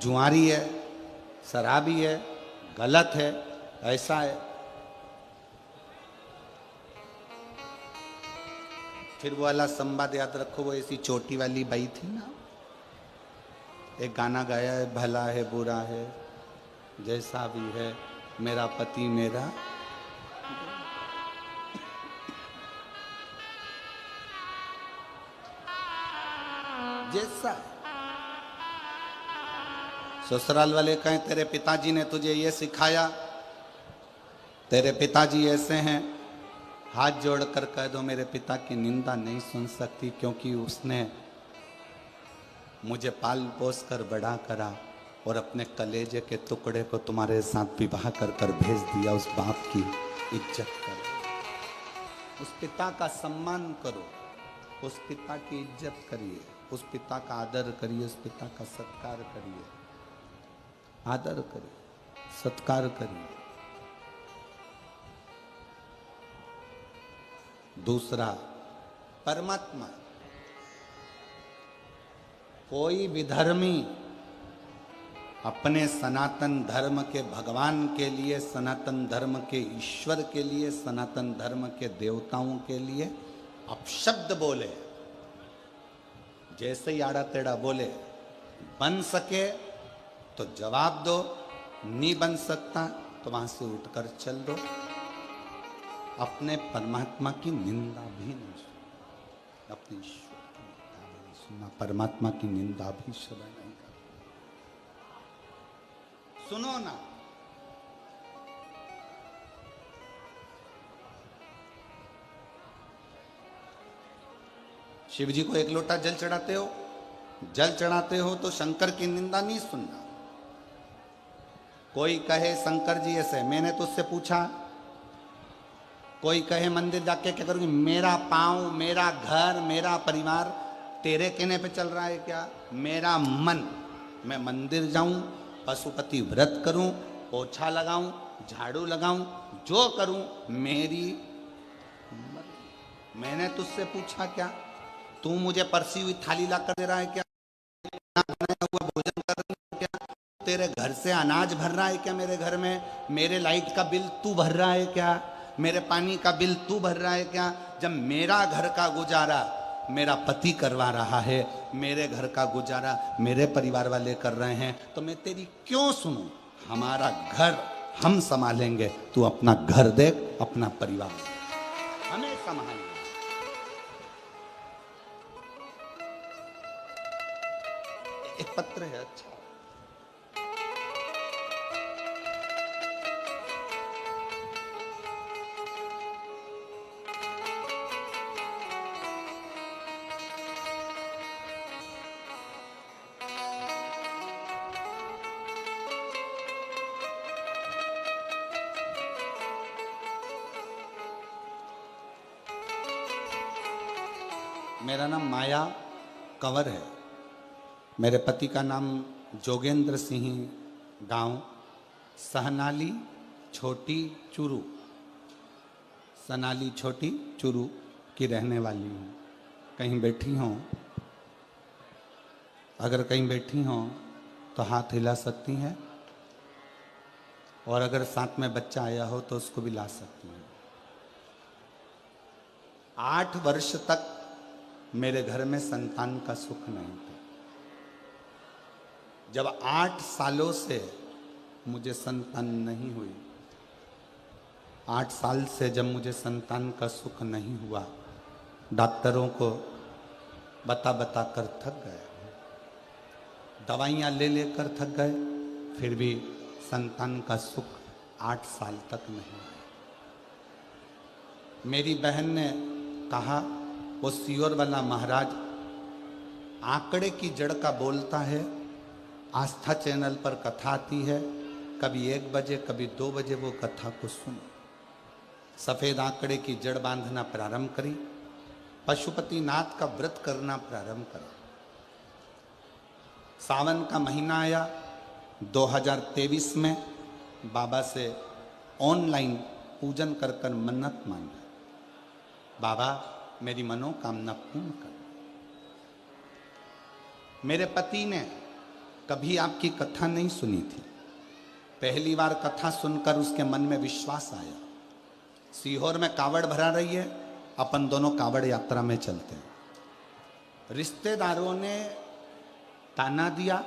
जुआरी है, शराबी है, गलत है, ऐसा है, फिर वो वाला संवाद याद रखो। वो ऐसी चोटी वाली बाई थी ना, एक गाना गाया है, भला है बुरा है जैसा भी है मेरा पति मेरा। जैसा ससुराल वाले कहें तेरे पिताजी ने तुझे ये सिखाया, तेरे पिताजी ऐसे हैं, हाथ जोड़कर कह दो मेरे पिता की निंदा नहीं सुन सकती, क्योंकि उसने मुझे पाल पोस कर बड़ा करा और अपने कलेजे के टुकड़े को तुम्हारे साथ विवाह कर कर भेज दिया। उस बाप की इज्जत करो, उस पिता का सम्मान करो, उस पिता की इज्जत करिए, उस पिता का आदर करिए, उस पिता का सत्कार करिए, आदर करिए, सत्कार करिए। दूसरा, परमात्मा। कोई विधर्मी अपने सनातन धर्म के भगवान के लिए, सनातन धर्म के ईश्वर के लिए, सनातन धर्म के देवताओं के लिए अपशब्द बोले, जैसे ही आड़ा टेढ़ा बोले, बन सके तो जवाब दो, नहीं बन सकता तो वहां से उठकर चल दो। अपने परमात्मा की निंदा भी नहीं सुनना, अपने ईश्वर की निंदा भी नहीं सुनना, परमात्मा की निंदा भी श्रवण नहीं करना। सुनो ना, शिव जी को एक लोटा जल चढ़ाते हो, जल चढ़ाते हो तो शंकर की निंदा नहीं सुनना। कोई कहे शंकर जी ऐसे, मैंने तो उससे पूछा, कोई कहे मंदिर जाके क्या करूंगी, मेरा पांव, मेरा घर, मेरा परिवार तेरे कहने पे चल रहा है क्या? मेरा मन, मैं मंदिर जाऊं, पशुपति व्रत करूं पोछा लगाऊं, झाड़ू लगाऊं, जो करूं मेरी। मैंने तुझसे पूछा क्या? तू मुझे परसी हुई थाली ला कर दे रहा है क्या? बनाया हुआ भोजन कर रहा है क्या? तेरे घर से अनाज भर रहा है क्या मेरे घर में? मेरे लाइट का बिल तू भर रहा है क्या? मेरे पानी का बिल तू भर रहा है क्या? जब मेरा घर का गुजारा मेरा पति करवा रहा है, मेरे घर का गुजारा मेरे परिवार वाले कर रहे हैं, तो मैं तेरी क्यों सुनूं? हमारा घर हम संभालेंगे, तू अपना घर देख, अपना परिवार देख, हमें संभालना। एक पत्र है, अच्छा मेरा नाम माया कंवर है। मेरे पति का नाम जोगेंद्र सिंह, गांव सहनाली छोटी चूरू, सनाली छोटी चूरू की रहने वाली हूँ। कहीं बैठी हों, अगर कहीं बैठी हों तो हाथ हिला सकती हैं, और अगर साथ में बच्चा आया हो तो उसको भी ला सकती हैं। 8 वर्ष तक मेरे घर में संतान का सुख नहीं था। जब 8 सालों से मुझे संतान नहीं हुई, 8 साल से जब मुझे संतान का सुख नहीं हुआ, डॉक्टरों को बता बता कर थक गए, दवाइयाँ ले लेकर थक गए, फिर भी संतान का सुख 8 साल तक नहीं आया। मेरी बहन ने कहा, वो सियोर वाला महाराज आंकड़े की जड़ का बोलता है, आस्था चैनल पर कथा आती है, कभी 1 बजे कभी 2 बजे वो कथा को सुनो। सफ़ेद आंकड़े की जड़ बांधना प्रारंभ करी, पशुपतिनाथ का व्रत करना प्रारंभ करा। सावन का महीना आया 2023 में, बाबा से ऑनलाइन पूजन कर कर मन्नत मांगा, बाबा मेरी मनोकामना पूर्ण कर। मेरे पति ने कभी आपकी कथा नहीं सुनी थी, पहली बार कथा सुनकर उसके मन में विश्वास आया। सीहोर में कावड़ भरा रही है, अपन दोनों कावड़ यात्रा में चलते हैं। रिश्तेदारों ने ताना दिया,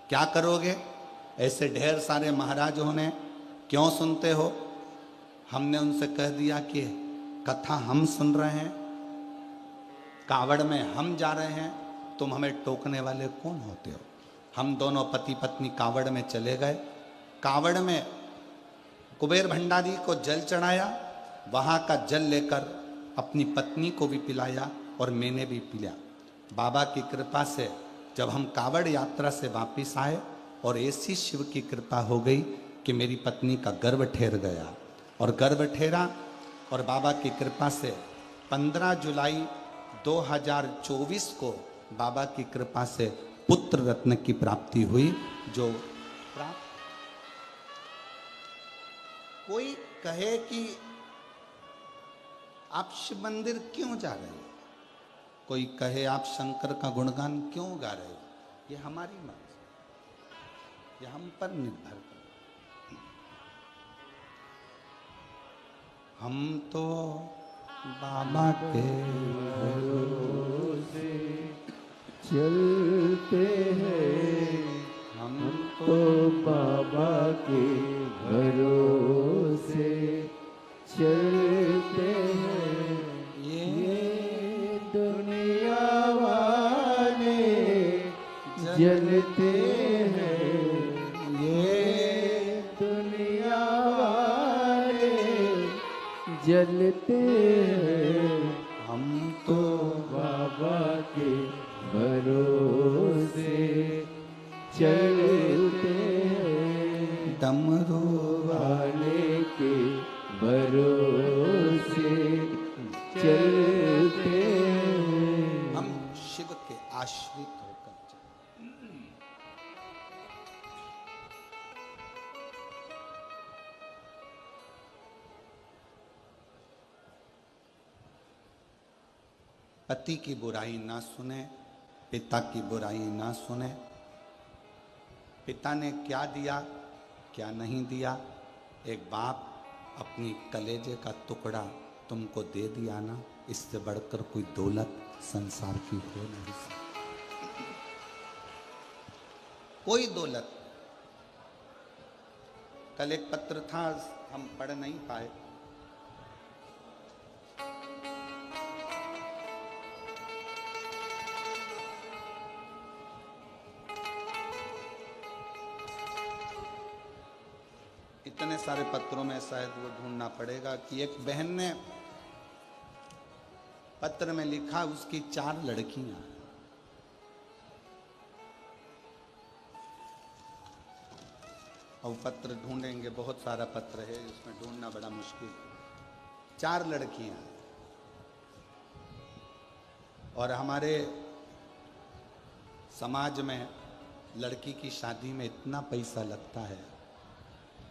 क्या करोगे, ऐसे ढेर सारे महाराजों ने, क्यों सुनते हो? हमने उनसे कह दिया कि कथा हम सुन रहे हैं, कावड़ में हम जा रहे हैं, तुम हमें टोकने वाले कौन होते हो? हम दोनों पति पत्नी कावड़ में चले गए। कावड़ में कुबेर भंडारी को जल चढ़ाया, वहाँ का जल लेकर अपनी पत्नी को भी पिलाया और मैंने भी पिया। बाबा की कृपा से जब हम कावड़ यात्रा से वापिस आए, और ऐसी शिव की कृपा हो गई कि मेरी पत्नी का गर्भ ठहर गया, और गर्भ ठहरा, और बाबा की कृपा से 15 जुलाई 2024 को बाबा की कृपा से पुत्र रत्न की प्राप्ति हुई। जो प्राप्त, कोई कहे कि आप शिव मंदिर क्यों जा रहे हो, कोई कहे आप शंकर का गुणगान क्यों गा रहे हो, ये हमारी मर्जी, ये हम पर निर्भर करता। हम तो बाबा के भरोसे चलते हैं, हम तो बाबा के भरोसे चलते हैं। ये दुनिया वाले जलते हैं, ये दुनिया वाले जलते हैं, हम तो बाबा के भरोसे चलते हैं, डमरू वाले के भरोसे चलते हैं। हम शिव के आश्रित होकर चलते। पति की बुराई ना सुने, पिता की बुराई ना सुने। पिता ने क्या दिया क्या नहीं दिया, एक बाप अपनी कलेजे का टुकड़ा तुमको दे दिया ना, इससे बढ़कर कोई दौलत संसार की हो नहीं सकती। कोई दौलत। कल एक पत्र था, हम पढ़ नहीं पाए। इतने सारे पत्रों में शायद वो ढूंढना पड़ेगा कि एक बहन ने पत्र में लिखा उसकी 4 लड़कियां। और पत्र ढूंढेंगे, बहुत सारा पत्र है, इसमें ढूंढना बड़ा मुश्किल। 4 लड़कियां। और हमारे समाज में लड़की की शादी में इतना पैसा लगता है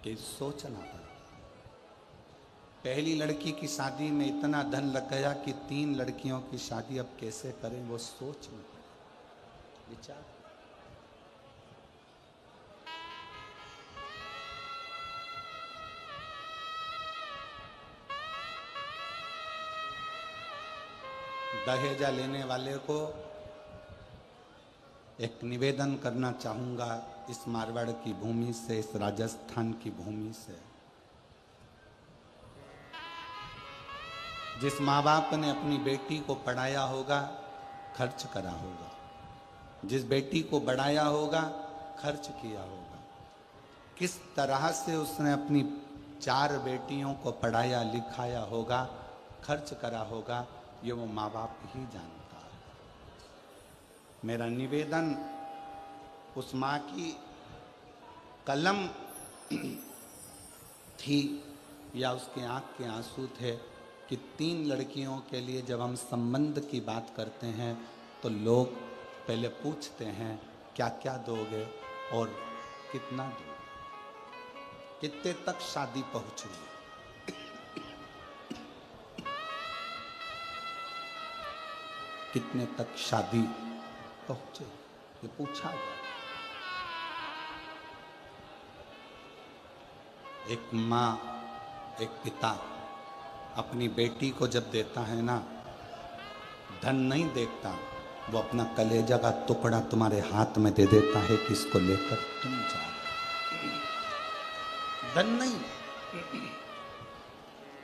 कि सोचना पड़ा। पहली लड़की की शादी में इतना धन लग गया कि 3 लड़कियों की शादी अब कैसे करें, वो सोचना पड़ा। विचार। दहेजा लेने वाले को एक निवेदन करना चाहूंगा, इस मारवाड़ की भूमि से, इस राजस्थान की भूमि से। जिस माँ बाप ने अपनी बेटी को पढ़ाया होगा, खर्च करा होगा, जिस बेटी को बढ़ाया होगा, खर्च किया होगा, किस तरह से उसने अपनी 4 बेटियों को पढ़ाया लिखाया होगा, खर्च करा होगा, ये वो माँ बाप ही जानता है। मेरा निवेदन उस माँ की कलम थी या उसके आंख के आंसू थे कि 3 लड़कियों के लिए जब हम संबंध की बात करते हैं तो लोग पहले पूछते हैं क्या क्या दोगे और कितना दोगे, कितने तक शादी पहुंच रही है। कितने तक शादी पहुंचे, ये पूछा गया। एक माँ एक पिता अपनी बेटी को जब देता है ना, धन नहीं देखता, वो अपना कलेजा का टुकड़ा तुम्हारे हाथ में दे देता है कि इसको लेकर तुम जाओ। धन नहीं,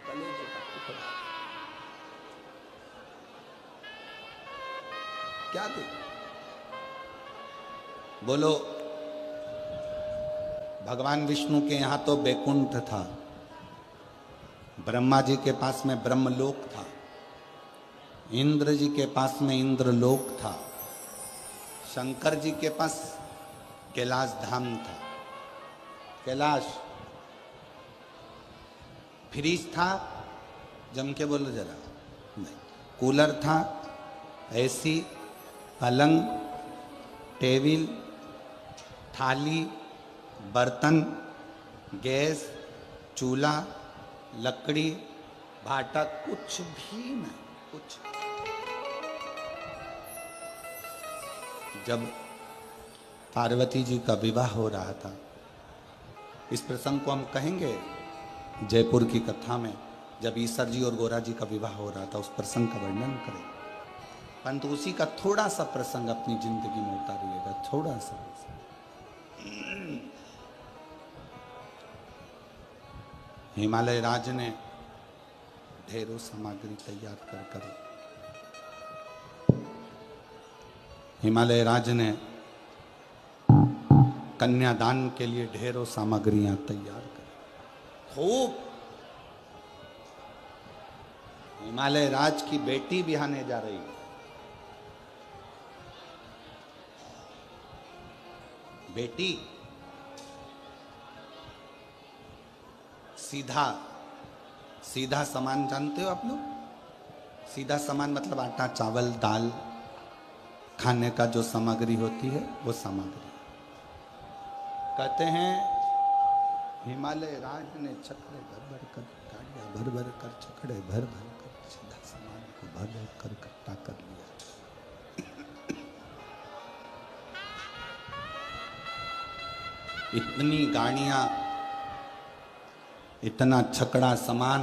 कलेजे का टुकड़ा। क्या दे? बोलो, भगवान विष्णु के यहां तो बैकुंठ था, ब्रह्मा जी के पास में ब्रह्मलोक था, इंद्र जी के पास में इंद्रलोक था, शंकर जी के पास कैलाश धाम था। कैलाश फ्रिज था, जम के बोलो जरा, नहीं, कूलर था, एसी, पलंग, टेबल, थाली, बर्तन, गैस, चूल्हा, लकड़ी, भाटा, कुछ भी नहीं, कुछ। जब पार्वती जी का विवाह हो रहा था, इस प्रसंग को हम कहेंगे जयपुर की कथा में, जब ईसर जी और गोरा जी का विवाह हो रहा था, उस प्रसंग का वर्णन करें। परंतु उसी का थोड़ा सा प्रसंग अपनी जिंदगी में उतारिएगा, थोड़ा सा। हिमालय राज ने ढेरों सामग्री तैयार कर हिमालय राज ने कन्यादान के लिए ढेरों सामग्रियां तैयार कर खूब। हिमालय राज की बेटी बिहाने जा रही है। बेटी सीधा सीधा सामान जानते हो आप लोग? सीधा सामान मतलब आटा, चावल, दाल, खाने का जो सामग्री होती है वो सामग्री। कहते हैं हिमालय राज ने छकड़े भर भर कर, गाड़ियां भर भर कर, छकड़े भर भर कर सीधा सामान को भर कर इकट्ठा कर लिया। इतनी गाड़ियां, इतना छकड़ा सामान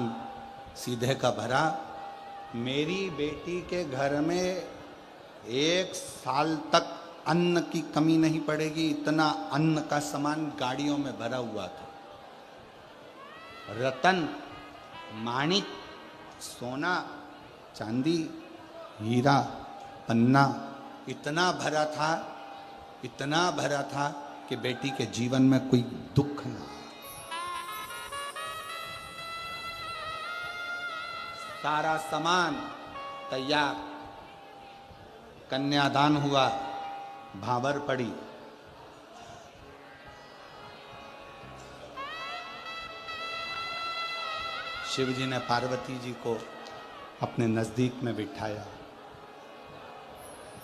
सीधे का भरा। मेरी बेटी के घर में 1 साल तक अन्न की कमी नहीं पड़ेगी, इतना अन्न का सामान गाड़ियों में भरा हुआ था। रतन, माणिक, सोना, चांदी, हीरा, पन्ना इतना भरा था कि बेटी के जीवन में कोई दुख ना आए। सारा सामान तैयार, कन्यादान हुआ, भाबर पड़ी। शिव जी ने पार्वती जी को अपने नजदीक में बिठाया,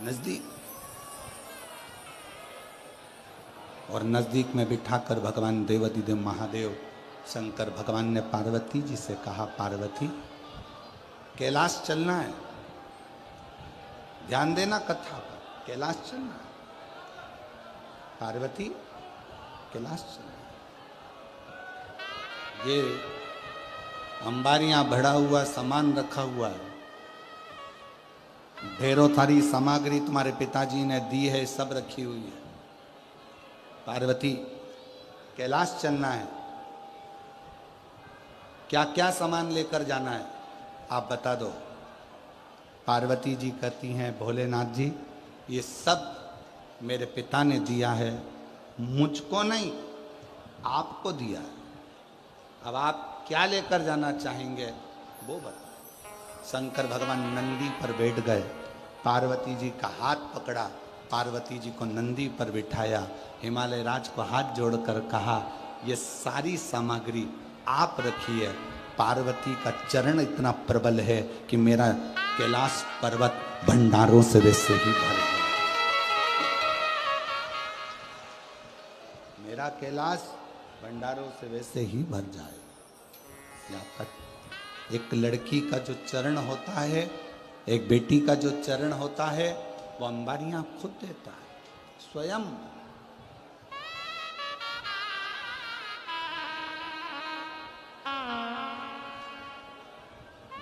नजदीक, और नजदीक में बिठाकर भगवान देवाधिदेव महादेव शंकर भगवान ने पार्वती जी से कहा, पार्वती कैलाश चलना है, ध्यान देना कथा पर, कैलाश चलना है पार्वती, कैलाश चलना है। ये अंबारियां भरा हुआ सामान रखा हुआ है, ढेरों सारी सामग्री तुम्हारे पिताजी ने दी है, सब रखी हुई है। पार्वती कैलाश चलना है, क्या क्या सामान लेकर जाना है आप बता दो। पार्वती जी कहती हैं, भोलेनाथ जी ये सब मेरे पिता ने दिया है, मुझको नहीं आपको दिया है, अब आप क्या लेकर जाना चाहेंगे वो बता। शंकर भगवान नंदी पर बैठ गए, पार्वती जी का हाथ पकड़ा, पार्वती जी को नंदी पर बिठाया, हिमालय राज को हाथ जोड़कर कहा, ये सारी सामग्री आप रखिए। पार्वती का चरण इतना प्रबल है कि मेरा कैलाश पर्वत भंडारों से वैसे ही भर गया, मेरा कैलाश भंडारों से वैसे ही भर जाए। एक लड़की का जो चरण होता है, एक बेटी का जो चरण होता है, वो अंबारियां खुद देता है स्वयं।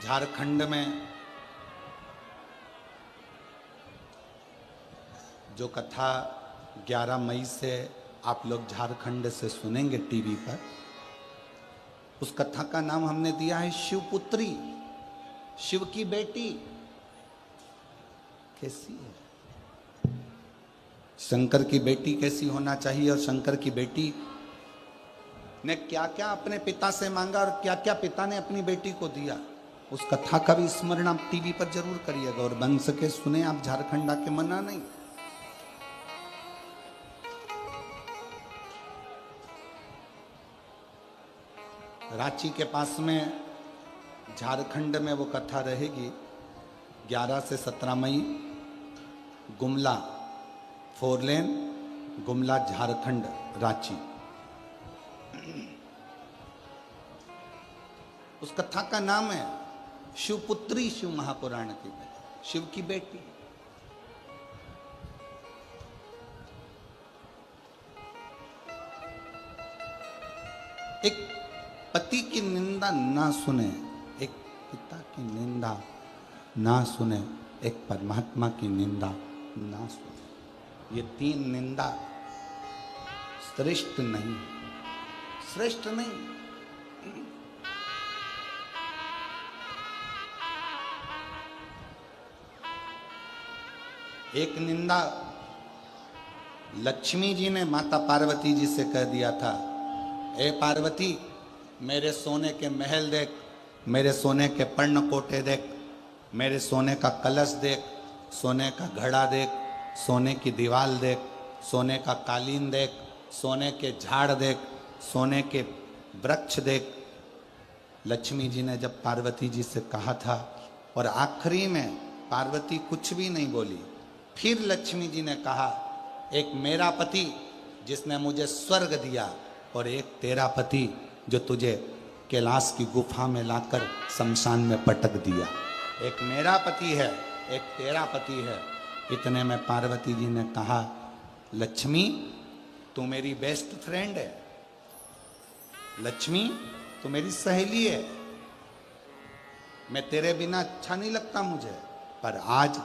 झारखंड में जो कथा 11 मई से आप लोग झारखंड से सुनेंगे टीवी पर, उस कथा का नाम हमने दिया है शिवपुत्री, शिव की बेटी। कैसी है शंकर की बेटी, कैसी होना चाहिए, और शंकर की बेटी ने क्या क्या अपने पिता से मांगा और क्या क्या पिता ने अपनी बेटी को दिया, उस कथा का भी स्मरण आप टीवी पर जरूर करिएगा, और बन सके सुने आप, झारखंड आके मना नहीं। रांची के पास में झारखंड में वो कथा रहेगी 11 से 17 मई, गुमला 4 लेन, गुमला झारखंड, रांची। उस कथा का नाम है शिवपुत्री, शिव महापुराण की बेटी, शिव की बेटी। एक पति की निंदा ना सुने, एक पिता की निंदा ना सुने, एक परमात्मा की निंदा ना सुने, ये 3 निंदा श्रेष्ठ नहीं, श्रेष्ठ नहीं। एक निंदा लक्ष्मी जी ने माता पार्वती जी से कह दिया था, ए पार्वती मेरे सोने के महल देख, मेरे सोने के पर्णकोटे देख, मेरे सोने का कलश देख, सोने का घड़ा देख, सोने की दीवार देख, सोने का कालीन देख, सोने के झाड़ देख, सोने के वृक्ष देख। लक्ष्मी जी ने जब पार्वती जी से कहा था, और आखिरी में पार्वती कुछ भी नहीं बोली, फिर लक्ष्मी जी ने कहा, एक मेरा पति जिसने मुझे स्वर्ग दिया, और एक तेरा पति जो तुझे कैलाश की गुफा में लाकर शमशान में पटक दिया। एक मेरा पति है, एक तेरा पति है। इतने में पार्वती जी ने कहा, लक्ष्मी तू मेरी बेस्ट फ्रेंड है, लक्ष्मी तू मेरी सहेली है, मैं तेरे बिना अच्छा नहीं लगता मुझे, पर आज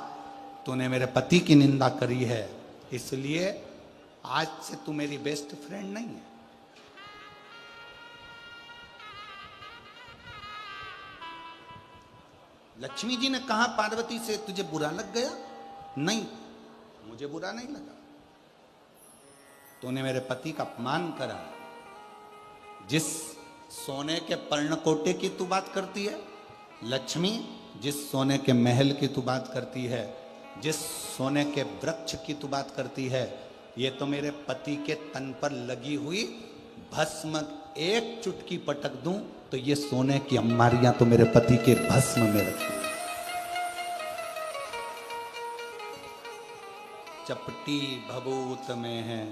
तूने मेरे पति की निंदा करी है, इसलिए आज से तू मेरी बेस्ट फ्रेंड नहीं है। लक्ष्मी जी ने कहा पार्वती से, तुझे बुरा लग गया? नहीं, मुझे बुरा नहीं लगा। तूने मेरे पति का अपमान करा। जिस सोने के पर्णकोटे की तू बात करती है लक्ष्मी, जिस सोने के महल की तू बात करती है, जिस सोने के वृक्ष की तू बात करती है, ये तो मेरे पति के तन पर लगी हुई भस्म, एक चुटकी पटक दूं तो ये सोने की अंबारियां तो मेरे पति के भस्म में रखी। चपटी भभूत में है,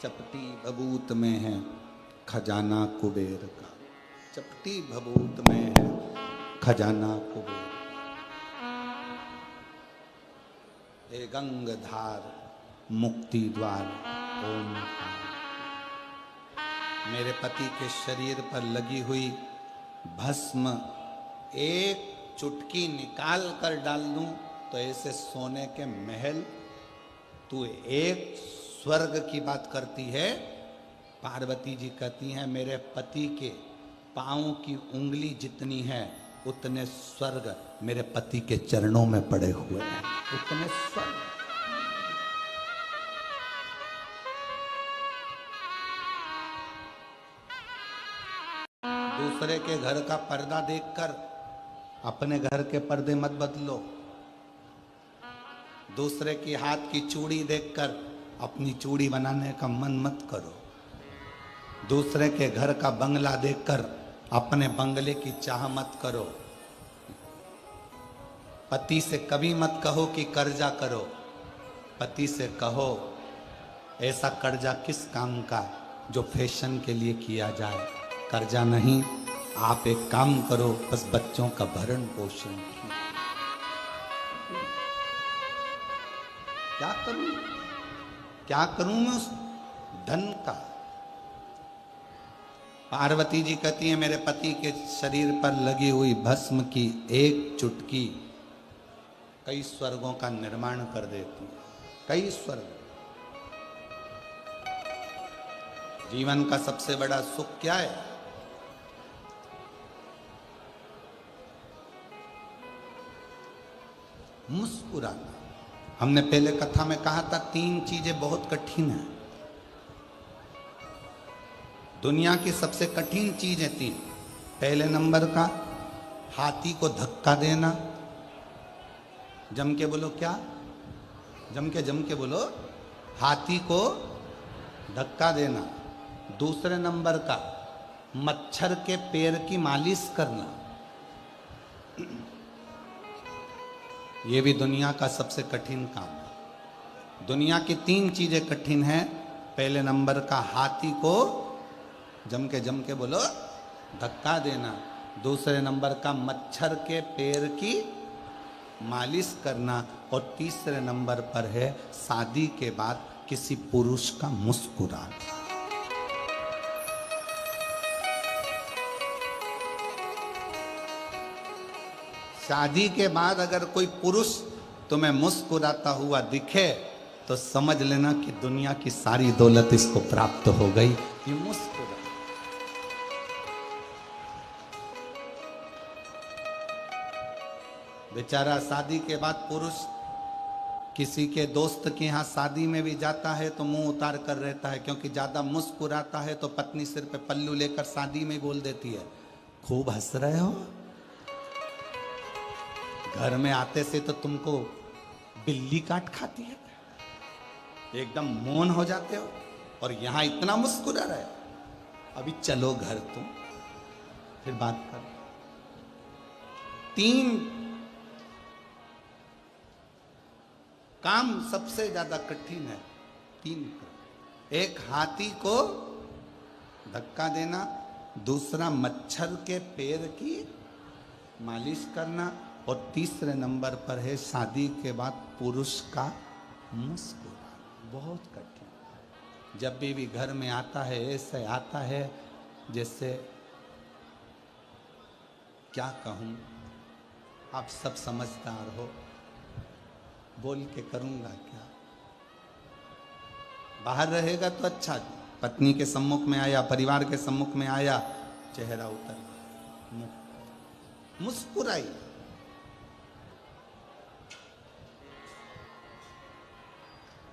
चपटी भभूत में है खजाना कुबेर का, चपटी भभूत में है खजाना कुबेर। हे गंगधार मुक्ति द्वार ओम। मेरे पति के शरीर पर लगी हुई भस्म एक चुटकी निकाल कर डाल दूं तो ऐसे सोने के महल, तू एक स्वर्ग की बात करती है। पार्वती जी कहती हैं मेरे पति के पांव की उंगली जितनी है उतने स्वर्ग मेरे पति के चरणों में पड़े हुए हैं, उतने स्वर्ग। दूसरे के घर का पर्दा देखकर अपने घर के पर्दे मत बदलो, दूसरे की हाथ की चूड़ी देखकर अपनी चूड़ी बनाने का मन मत करो, दूसरे के घर का बंगला देखकर अपने बंगले की चाह मत करो। पति से कभी मत कहो कि कर्जा करो, पति से कहो ऐसा कर्जा किस काम का जो फैशन के लिए किया जाए, कर्जा नहीं, आप एक काम करो बस बच्चों का भरण पोषण। क्या करूं मैं उस धन का? पार्वती जी कहती है मेरे पति के शरीर पर लगी हुई भस्म की एक चुटकी कई स्वर्गों का निर्माण कर देती, कई स्वर्ग। जीवन का सबसे बड़ा सुख क्या है? मुस्कुराना। हमने पहले कथा में कहा था 3 चीजें बहुत कठिन है। दुनिया की सबसे कठिन चीज है 3। पहले नंबर का हाथी को धक्का देना। जम के बोलो क्या? जम के बोलो, हाथी को धक्का देना। दूसरे नंबर का मच्छर के पैर की मालिश करना। ये भी दुनिया का सबसे कठिन काम है। दुनिया की 3 चीजें कठिन हैं। पहले नंबर का हाथी को जम के बोलो धक्का देना। दूसरे नंबर का मच्छर के पैर की मालिश करना। और तीसरे नंबर पर है शादी के बाद किसी पुरुष का मुस्कुराना। शादी के बाद अगर कोई पुरुष तुम्हें मुस्कुराता हुआ दिखे तो समझ लेना कि दुनिया की सारी दौलत इसको प्राप्त हो गई। ये मुस्कुरा। बेचारा शादी के बाद पुरुष किसी के दोस्त के यहाँ शादी में भी जाता है तो मुंह उतार कर रहता है, क्योंकि ज्यादा मुस्कुराता है तो पत्नी सिर पे पल्लू लेकर शादी में बोल देती है, खूब हंस रहे हो। घर में आते से तो तुमको बिल्ली काट खाती है, एकदम मौन हो जाते हो, और यहां इतना मुस्कुरा रहे हो। अभी चलो घर तुम, फिर बात कर। 3 काम सबसे ज्यादा कठिन है। 3 क्रम। एक हाथी को धक्का देना, दूसरा मच्छर के पैर की मालिश करना, और तीसरे नंबर पर है शादी के बाद पुरुष का मुस्कुराना। बहुत कठिन। जब भी घर में आता है ऐसे आता है जैसे क्या कहूं, आप सब समझदार हो, बोल के करूंगा क्या। बाहर रहेगा तो अच्छा, पत्नी के सम्मुख में आया, परिवार के सम्मुख में आया, चेहरा उतर, मुस्कुराई।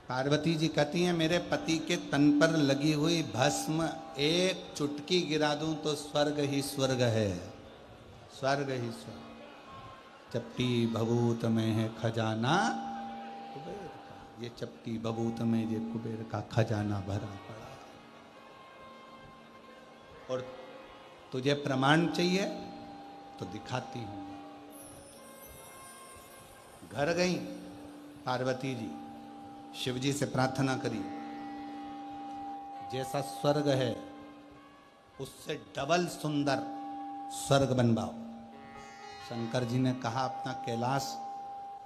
पार्वती जी कहती हैं मेरे पति के तन पर लगी हुई भस्म एक चुटकी गिरा दूं तो स्वर्ग ही स्वर्ग है, स्वर्ग ही स्वर्ग। चपटी भभूत में है खजाना कुबेर का, ये चपटी भभूत में ये कुबेर का खजाना भरा पड़ा। और तुझे प्रमाण चाहिए तो दिखाती हूं। घर गई पार्वती जी, शिव जी से प्रार्थना करी, जैसा स्वर्ग है उससे डबल सुंदर स्वर्ग बनवाओ। शंकर जी ने कहा अपना कैलाश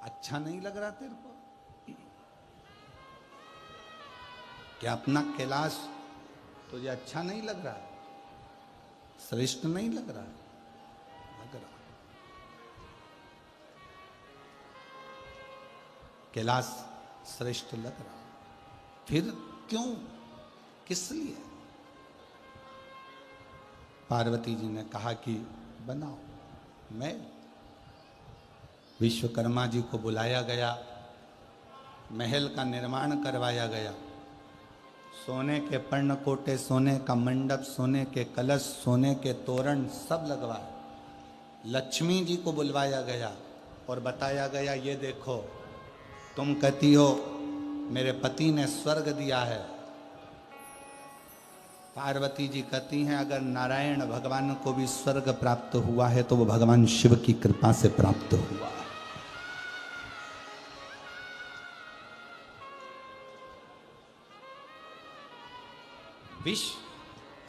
अच्छा नहीं लग रहा तेरे को? क्या अपना कैलाश तुझे अच्छा नहीं लग रहा? श्रेष्ठ नहीं लग रहा? लग रहा। कैलाश श्रेष्ठ लग रहा, फिर क्यों, किस लिए? पार्वती जी ने कहा कि बनाओ। मैं विश्वकर्मा जी को बुलाया गया, महल का निर्माण करवाया गया, सोने के पर्णकोटे, सोने का मंडप, सोने के कलश, सोने के तोरण सब लगवाए। लक्ष्मी जी को बुलवाया गया और बताया गया ये देखो, तुम कहती हो मेरे पति ने स्वर्ग दिया है, पार्वती जी कहती हैं अगर नारायण भगवान को भी स्वर्ग प्राप्त हुआ है तो वो भगवान शिव की कृपा से प्राप्त हुआ है। विष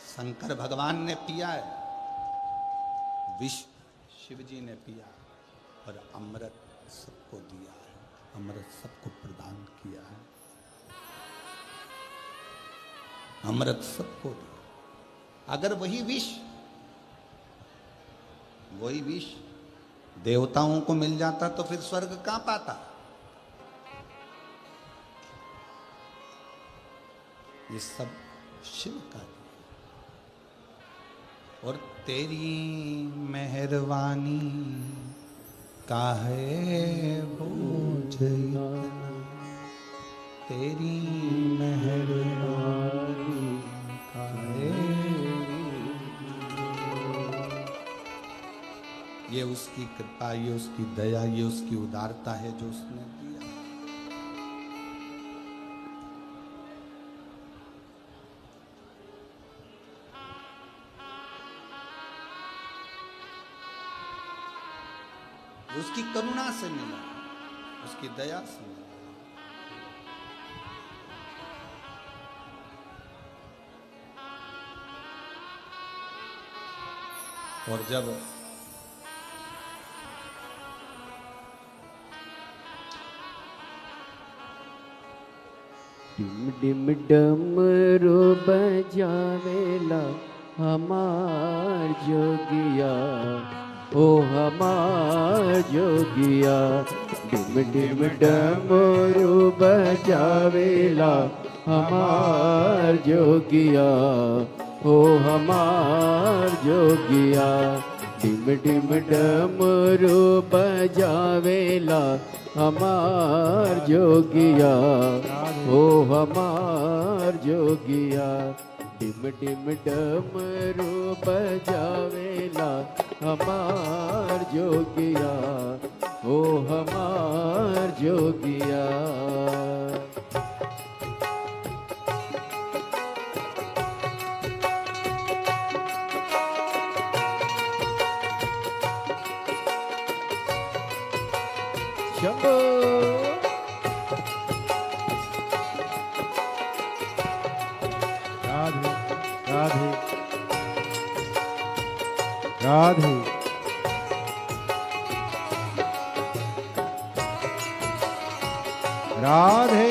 शंकर भगवान ने पिया है, विष शिव जी ने पिया, और अमृत सबको दिया है, अमृत सबको प्रदान किया है, अमृत सबको दिया। अगर वही विष देवताओं को मिल जाता तो फिर स्वर्ग कहां पाता? ये सब शिव का दिया। और तेरी मेहरबानी काहे बोझ इतना, तेरी मेहरबानी काहे। ये उसकी कृपा, ये उसकी दया, ये उसकी उदारता है जो उसने दिया। उसकी करुणा से मिला, उसकी दया से मिला। और जब डिम डिम डमरू बजावेला हमार जोगिया, ओ हमार जोगिया। डिम डिम डमरू बजावेला हमार जोगिया, ओ हमार जोगिया। डिम डिम डमरू बजावेला हमार जोगिया, ओ हमार जोगिया। डिम डिम डमरू बजावेला हमार जोगिया, ओ हमार जोगिया। शंभो राधे राधे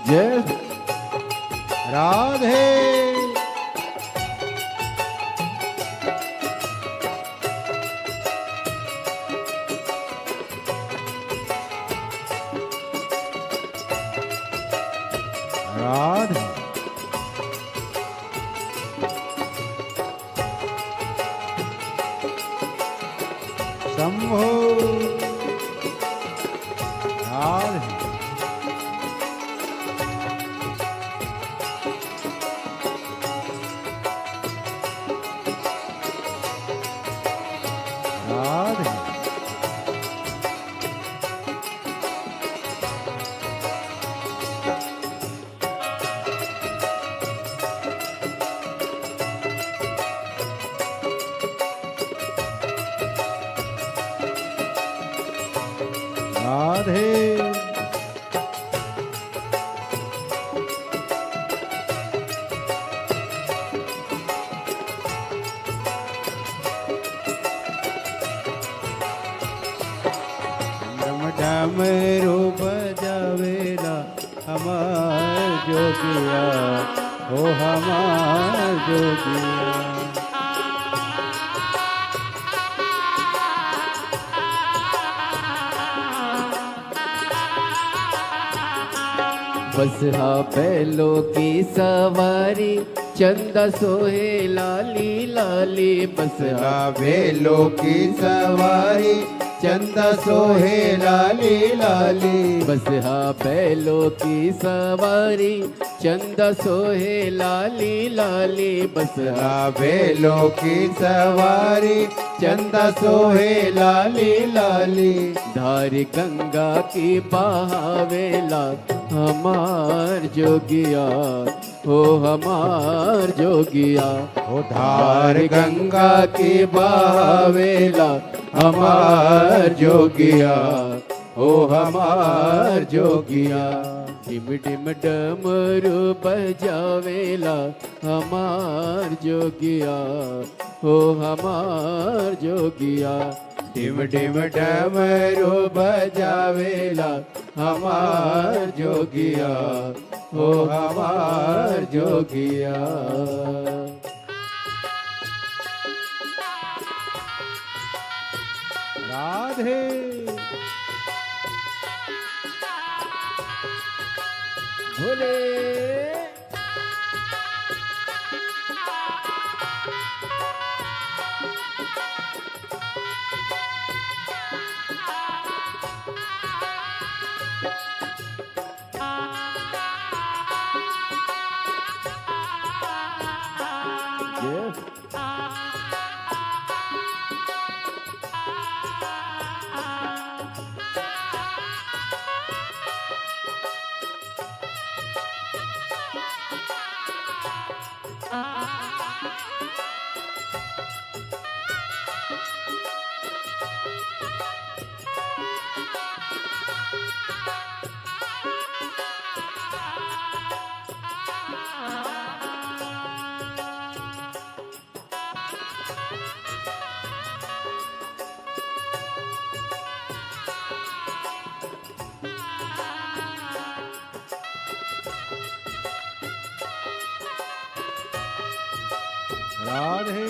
जय राधे राधे शंभो राधे राधे राधे डमरू बजावेला हमार जोगिया ओ हमार जोगिया बसहा बैलों की सवारी चंदा सोहे लाली लाली बसहा बेलों की सवारी चंदा सोहे लाली लाली बसहा बैलों की सवारी चंदा सोहे लाली लाली बसहा बेलों की सवारी चंदा सोहे लाली लाली धारी गंगा की बहावेला हमार जोगिया हो हमार जोगिया ओ धार गंगा की बहावेला हमार जोगिया हो हमार जोगिया डिम डिम डमरू बजावेला हमार जोगिया हो हमार जोगिया डिम डिम डमरू बजावेला हमार जोगिया हो हमार जोगिया राधे भोले राधे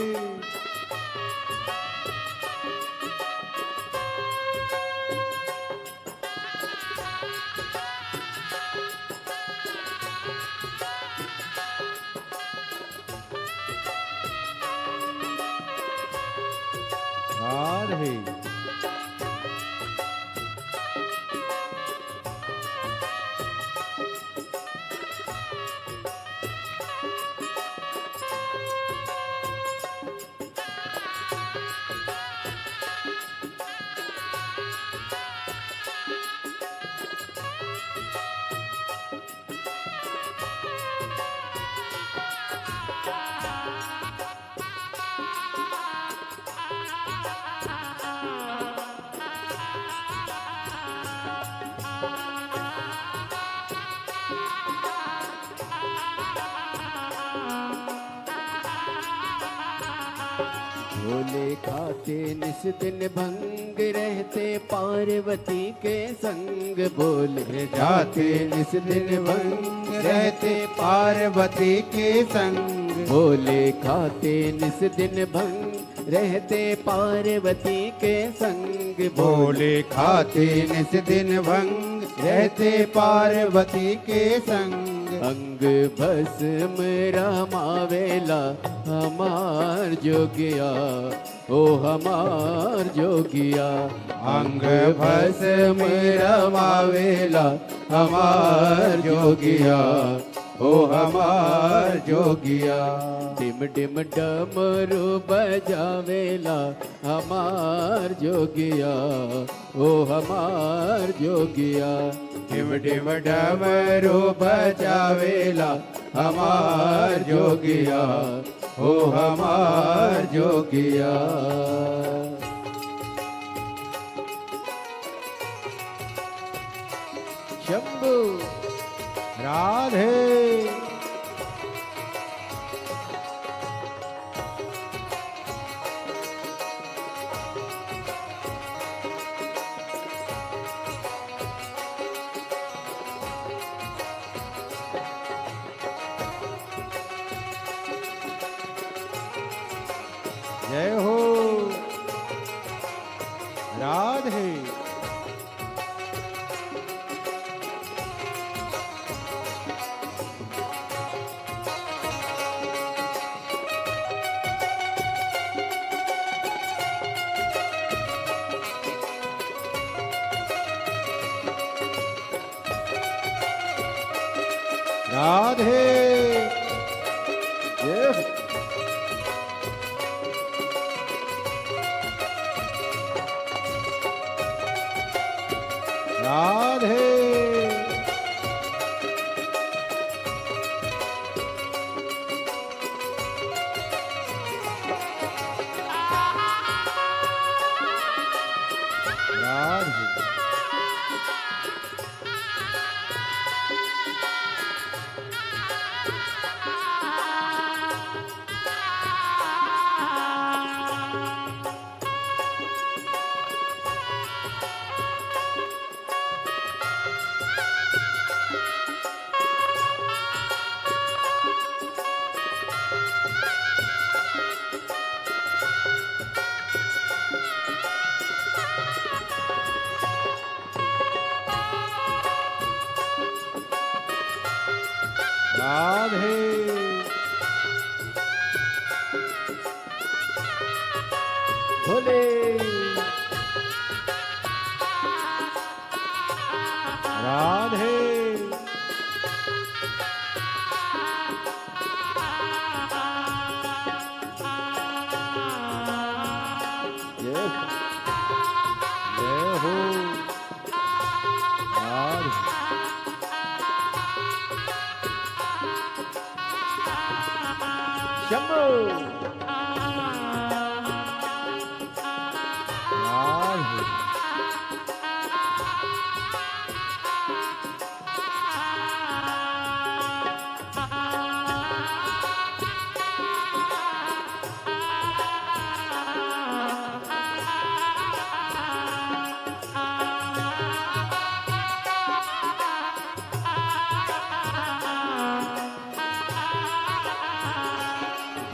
राधे भोले खाते निस दिन भंग रहते पार्वती के संग भोले जाते निस दिन भंग रहते पार्वती के संग भोले खाते निस दिन भंग रहते पार्वती के संग भोले खाते निस दिन भंग रहते पार्वती के संग अंग भस्म रमावेला हमार जोगिया ओ हमार जोगिया अंग भस्म रमावेला हमार जोगिया ओ हमार जोगिया डिम डिम डमरू बजावेला हमार जोगिया ओ हमार जोगिया डिम डिम डमरू बजावेला हमार जोगिया ओ हमार जोगिया शंभू राधे जय हो राधे राधे जय हो। राधे राधे राधे भोले राधे जय हो। जय हो राधे शंभू राधे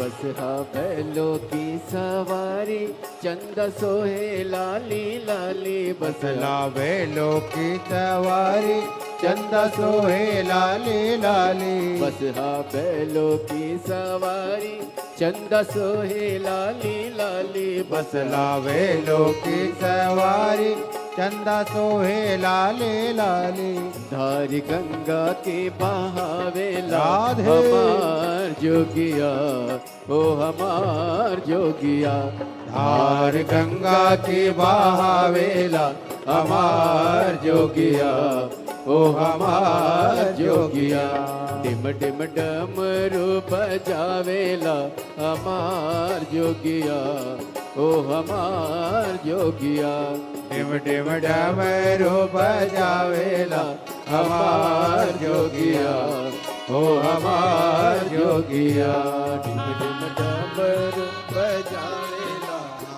बस हा बैलों की सवारी चंदा सोहे लाली लाली बसला बेलो की सवारी चंदा सोहे लाली लाली बस हा बैलों की सवारी चंदा सोहे लाली लाली बसला बेलो की सवारी चंदा सोहे लाले लाले धारी गंगा के बहावेला राधे। हमार जोगिया ओ हमार जोगिया धार गंगा की बहावेला हमार जोगिया ओ हमार जोगिया डिम डिम डमरू बजावेला हमार जोगिया ओ हमार जोगिया डिम डिम डमरू बजावेला हमार जोगिया ओ हमार जोगिया डिम डिम डमरू बजावेला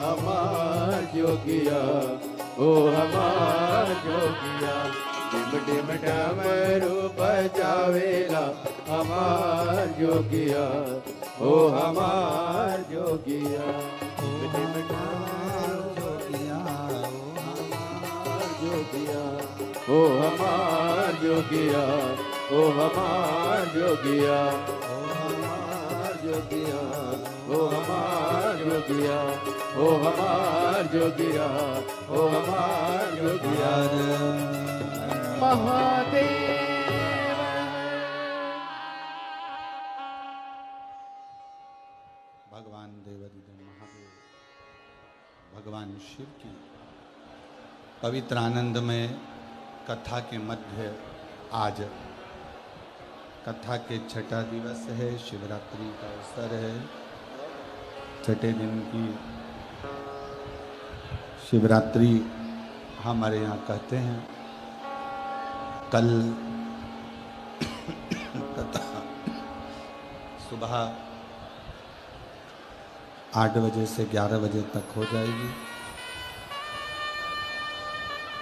हमार जोगिया ओ हमार जोगिया डिम डिम डमरू बजावेला हमार जोगिया ओ हमार जोगिया डिम डिम डमरू जोगिया ओ हमार जोगिया ओ हमार जोगिया ओ हमार जोगिया ओ हमार जोगिया ओ हमार जोगिया ओ हमार जोगिया महादेव भगवान देवादिदेव महादेव भगवान शिव की पवित्र आनंदमय कथा के मध्य आज कथा के छठा दिवस है, शिवरात्रि का अवसर है। छठे दिन की शिवरात्रि हमारे यहाँ कहते हैं। कल कथा सुबह 8 बजे से 11 बजे तक हो जाएगी।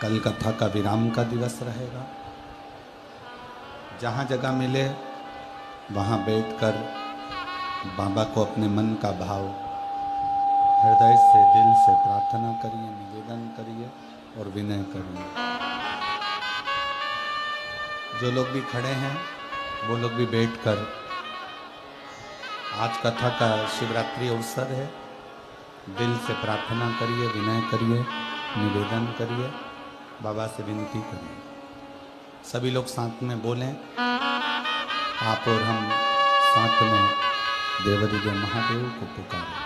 कल कथा का विराम का दिवस रहेगा। जहाँ जगह मिले वहाँ बैठकर बाबा को अपने मन का भाव हृदय से दिल से प्रार्थना करिए, निवेदन करिए और विनय करिए। जो लोग भी खड़े हैं वो लोग भी बैठकर, आज कथा का शिवरात्रि अवसर है, दिल से प्रार्थना करिए, विनय करिए, निवेदन करिए, बाबा से विनती करिए। सभी लोग साथ में बोलें, आप और हम साथ में देवादिदेव महादेव को पुकारें।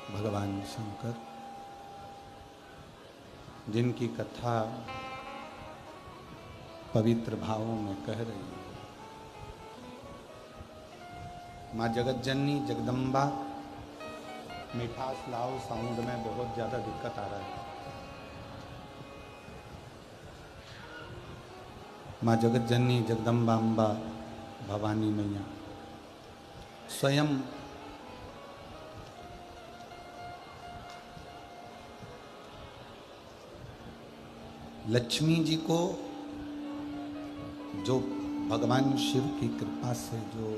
भगवान शंकर जिनकी कथा पवित्र भावों में कह रही है, माँ जगत जननी जगदम्बा, मिठास लाओ, साउंड में बहुत ज़्यादा दिक्कत आ रहा है। माँ जगत जननी जगदम्बा अम्बा भवानी मैया स्वयं लक्ष्मी जी को जो भगवान शिव की कृपा से जो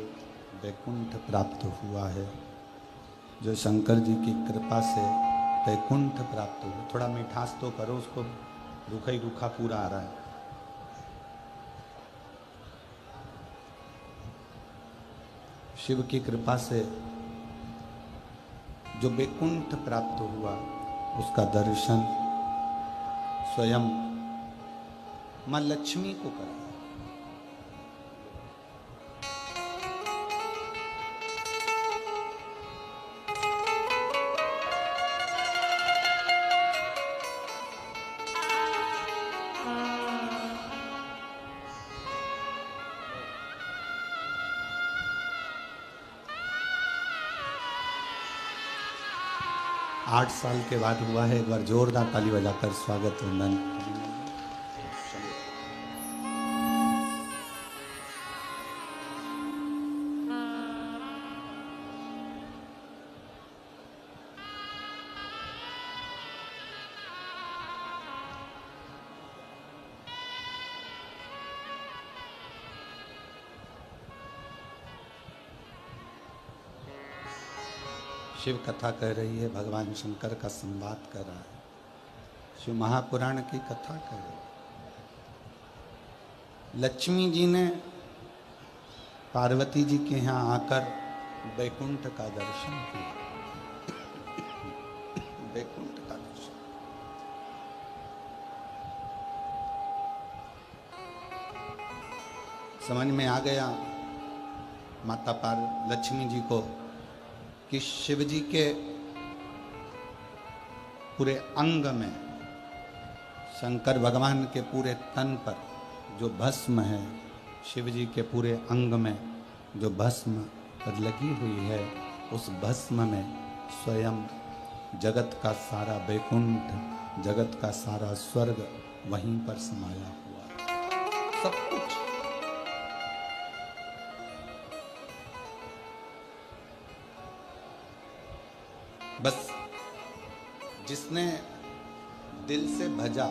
वैकुंठ प्राप्त हुआ है, जो शंकर जी की कृपा से वैकुंठ प्राप्त हुआ, थोड़ा मिठास तो करो, उसको रूखा ही रूखा पूरा आ रहा है। शिव की कृपा से जो वैकुंठ प्राप्त हुआ, उसका दर्शन स्वयं मां लक्ष्मी को करा। 8 साल के बाद हुआ है। एक बार जोरदार ताली बजाकर स्वागत वंदन। शिव कथा कह रही है, भगवान शंकर का संवाद कर रहा है, शिव महापुराण की कथा कह रही है। लक्ष्मी जी ने पार्वती जी के यहाँ आकर वैकुंठ का दर्शन किया। वैकुंठ का दर्शन, समझ में आ गया माता पार लक्ष्मी जी को कि शिव जी के पूरे अंग में, शंकर भगवान के पूरे तन पर जो भस्म है, शिव जी के पूरे अंग में जो भस्म पर लगी हुई है, उस भस्म में स्वयं जगत का सारा वैकुंठ, जगत का सारा स्वर्ग वहीं पर समाया हुआ है। सब कुछ बस जिसने दिल से भजा।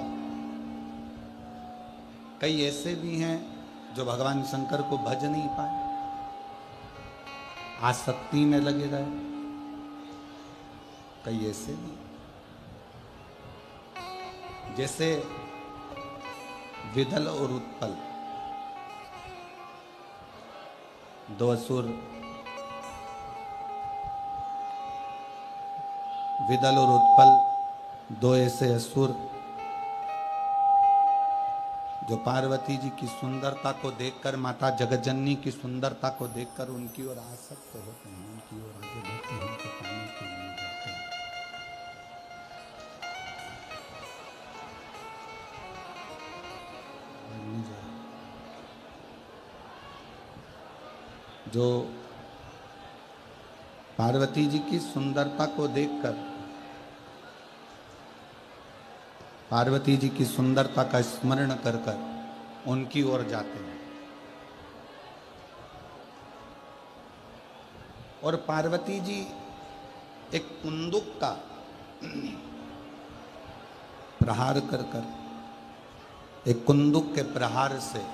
कई ऐसे भी हैं जो भगवान शंकर को भज नहीं पाए, आसक्ति में लगे रहे। कई ऐसे भी, जैसे विदल और उत्पल, दो असुर, विदल और उत्पल दो ऐसे असुर जो पार्वती जी की सुंदरता को देखकर, माता जगतजननी की सुंदरता को देखकर उनकी ओर आसक्त होते हैं, उनकी ओर आगे बढ़ते हैं, उनको पाने के लिए जाते हैं। जो पार्वती जी की सुंदरता को देखकर, पार्वती जी की सुंदरता का स्मरण कर कर उनकी ओर जाते हैं। और पार्वती जी एक कुंदुक का प्रहार कर कर, एक कुंदुक के प्रहार से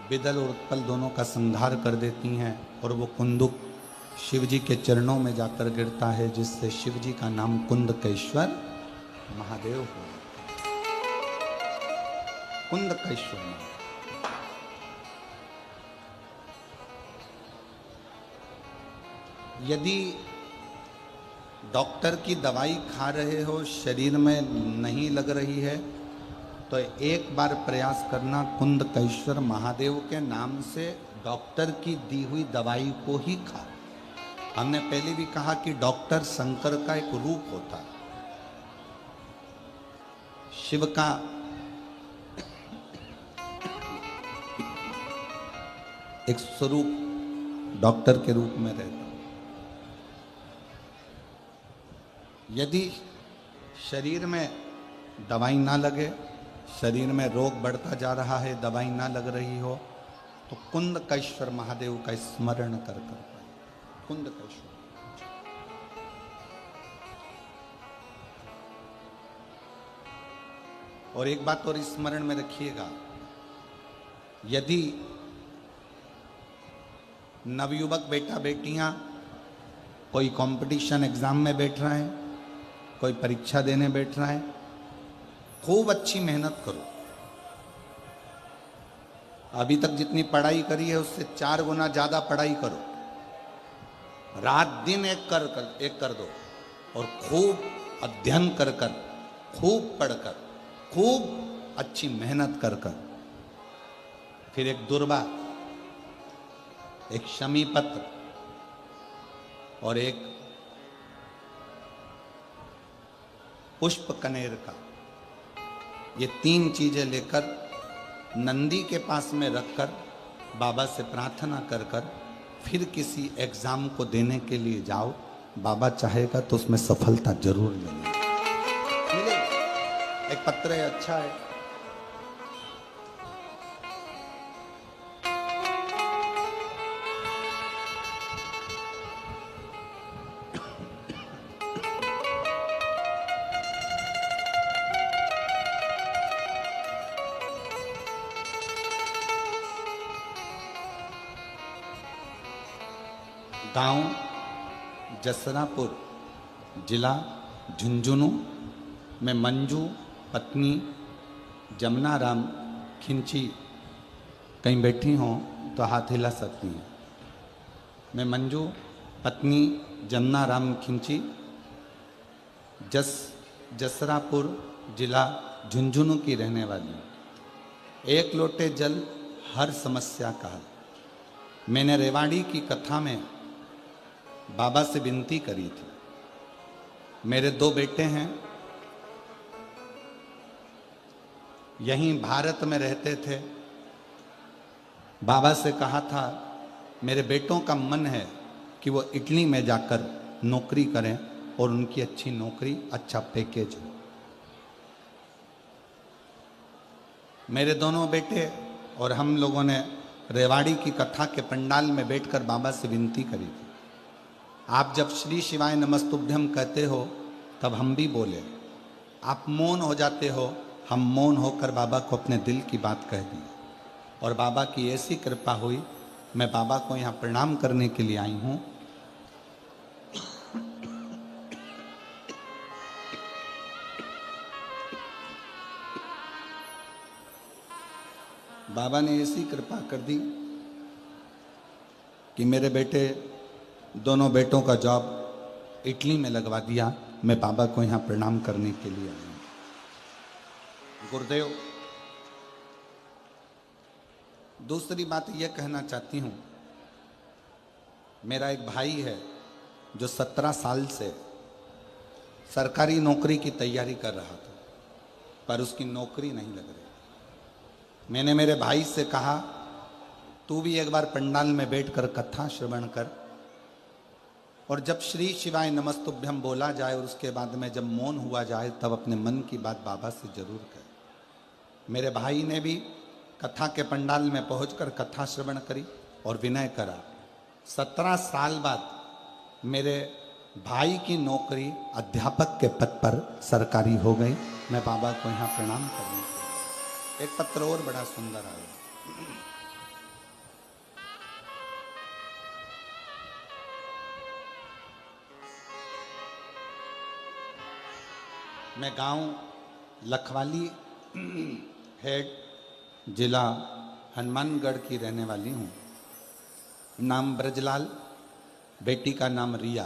विदल और उत्पल दोनों का संहार कर देती हैं। और वो कुंदुक शिव जी के चरणों में जाकर गिरता है, जिससे शिव जी का नाम कुंदकेश्वर महादेव हो। कुंदकेश्वर महादेव। यदि डॉक्टर की दवाई खा रहे हो, शरीर में नहीं लग रही है, तो एक बार प्रयास करना, कुंदकेश्वर महादेव के नाम से डॉक्टर की दी हुई दवाई को ही खा। हमने पहले भी कहा कि डॉक्टर शंकर का एक रूप होता है, शिव का एक स्वरूप डॉक्टर के रूप में रहता हूं। यदि शरीर में दवाई ना लगे, शरीर में रोग बढ़ता जा रहा है, दवाई ना लग रही हो, तो कुंदकेश्वर महादेव का स्मरण कर पाए। कुंदकेश्वर और एक बात और स्मरण में रखिएगा, यदि नवयुवक बेटा बेटियां कोई कंपटीशन एग्जाम में बैठ रहे हैं, कोई परीक्षा देने बैठ रहा है, खूब अच्छी मेहनत करो। अभी तक जितनी पढ़ाई करी है उससे 4 गुना ज्यादा पढ़ाई करो। रात दिन एक कर दो और खूब अध्ययन कर कर, खूब पढ़कर, खूब अच्छी मेहनत कर कर, फिर एक दुर्वा, एक शमी पत्र और एक पुष्प कनेर का, ये 3 चीजें लेकर नंदी के पास में रखकर बाबा से प्रार्थना कर कर फिर किसी एग्जाम को देने के लिए जाओ। बाबा चाहेगा तो उसमें सफलता जरूर मिलेगी। एक पत्र है, अच्छा है। गांव जसरापुर, जिला झुंझुनू में मंजू पत्नी जमुना राम खिंची कहीं बैठी हों तो हाथ हिला सकती हैं। मैं मंजू पत्नी जमुना राम खिंची, जसरापुर जिला झुंझुनू की रहने वाली हूँ। एक लोटे जल हर समस्या का हल। मैंने रेवाड़ी की कथा में बाबा से विनती करी थी। मेरे 2 बेटे हैं, यहीं भारत में रहते थे। बाबा से कहा था मेरे बेटों का मन है कि वो इटली में जाकर नौकरी करें और उनकी अच्छी नौकरी, अच्छा पैकेज हो। मेरे दोनों बेटे और हम लोगों ने रेवाड़ी की कथा के पंडाल में बैठकर बाबा से विनती करी थी। आप जब श्री शिवाय नमस्तुभ्यम कहते हो तब हम भी बोले, आप मौन हो जाते हो, हम मौन होकर बाबा को अपने दिल की बात कह दी और बाबा की ऐसी कृपा हुई, मैं बाबा को यहाँ प्रणाम करने के लिए आई हूँ। बाबा ने ऐसी कृपा कर दी कि मेरे बेटे, दोनों बेटों का जॉब इटली में लगवा दिया। मैं बाबा को यहाँ प्रणाम करने के लिए आया हूँ। गुरुदेव, दूसरी बात यह कहना चाहती हूँ, मेरा एक भाई है जो 17 साल से सरकारी नौकरी की तैयारी कर रहा था, पर उसकी नौकरी नहीं लग रही। मैंने मेरे भाई से कहा, तू भी एक बार पंडाल में बैठकर कथा श्रवण कर, और जब श्री शिवाय नमस्तुभ्यम बोला जाए और उसके बाद में जब मौन हुआ जाए तब अपने मन की बात बाबा से जरूर कहे। मेरे भाई ने भी कथा के पंडाल में पहुंचकर कथा श्रवण करी और विनय करा। 17 साल बाद मेरे भाई की नौकरी अध्यापक के पद पर सरकारी हो गई। मैं बाबा को यहाँ प्रणाम करने के लिए। एक पत्र और बड़ा सुंदर आया। मैं गांव लखवाली हेड, जिला हनुमानगढ़ की रहने वाली हूँ। नाम ब्रजलाल, बेटी का नाम रिया।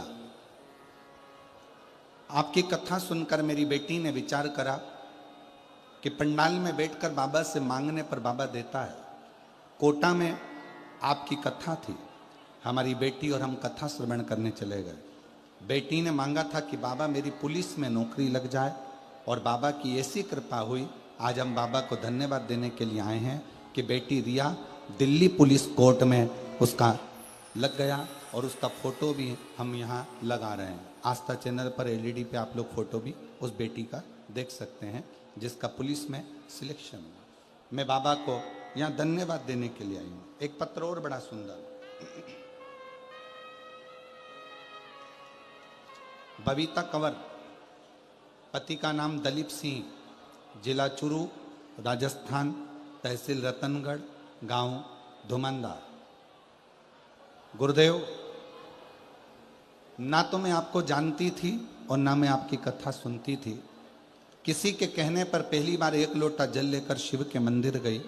आपकी कथा सुनकर मेरी बेटी ने विचार करा कि पंडाल में बैठकर बाबा से मांगने पर बाबा देता है। कोटा में आपकी कथा थी, हमारी बेटी और हम कथा श्रवण करने चले गए। बेटी ने मांगा था कि बाबा मेरी पुलिस में नौकरी लग जाए, और बाबा की ऐसी कृपा हुई, आज हम बाबा को धन्यवाद देने के लिए आए हैं कि बेटी रिया दिल्ली पुलिस कोर्ट में उसका लग गया और उसका फोटो भी हम यहाँ लगा रहे हैं। आस्था चैनल पर एलईडी पे आप लोग फोटो भी उस बेटी का देख सकते हैं जिसका पुलिस में सिलेक्शन हुआ। मैं बाबा को यहाँ धन्यवाद देने के लिए आई हूँ। एक पत्र और बड़ा सुंदर, बबीता कंवर, पति का नाम दलीप सिंह, जिला चुरू, राजस्थान, तहसील रतनगढ़, गांव धुमंदार। गुरुदेव, ना तो मैं आपको जानती थी और ना मैं आपकी कथा सुनती थी। किसी के कहने पर पहली बार 1 लोटा जल लेकर शिव के मंदिर गई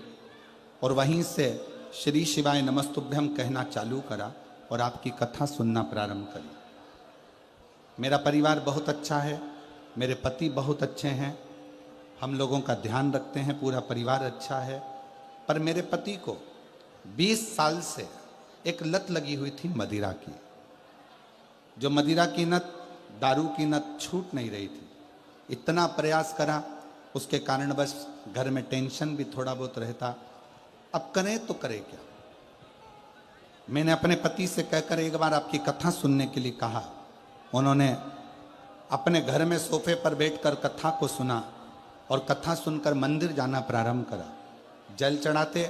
और वहीं से श्री शिवाय नमस्तुभ्यम कहना चालू करा और आपकी कथा सुनना प्रारंभ करी। मेरा परिवार बहुत अच्छा है, मेरे पति बहुत अच्छे हैं, हम लोगों का ध्यान रखते हैं, पूरा परिवार अच्छा है। पर मेरे पति को 20 साल से एक लत लगी हुई थी मदिरा की। जो मदिरा की लत, दारू की लत छूट नहीं रही थी। इतना प्रयास करा, उसके कारण बस घर में टेंशन भी थोड़ा बहुत रहता। अब करें तो करें क्या। मैंने अपने पति से कहकर एक बार आपकी कथा सुनने के लिए कहा। उन्होंने अपने घर में सोफे पर बैठकर कथा को सुना और कथा सुनकर मंदिर जाना प्रारंभ करा। जल चढ़ाते,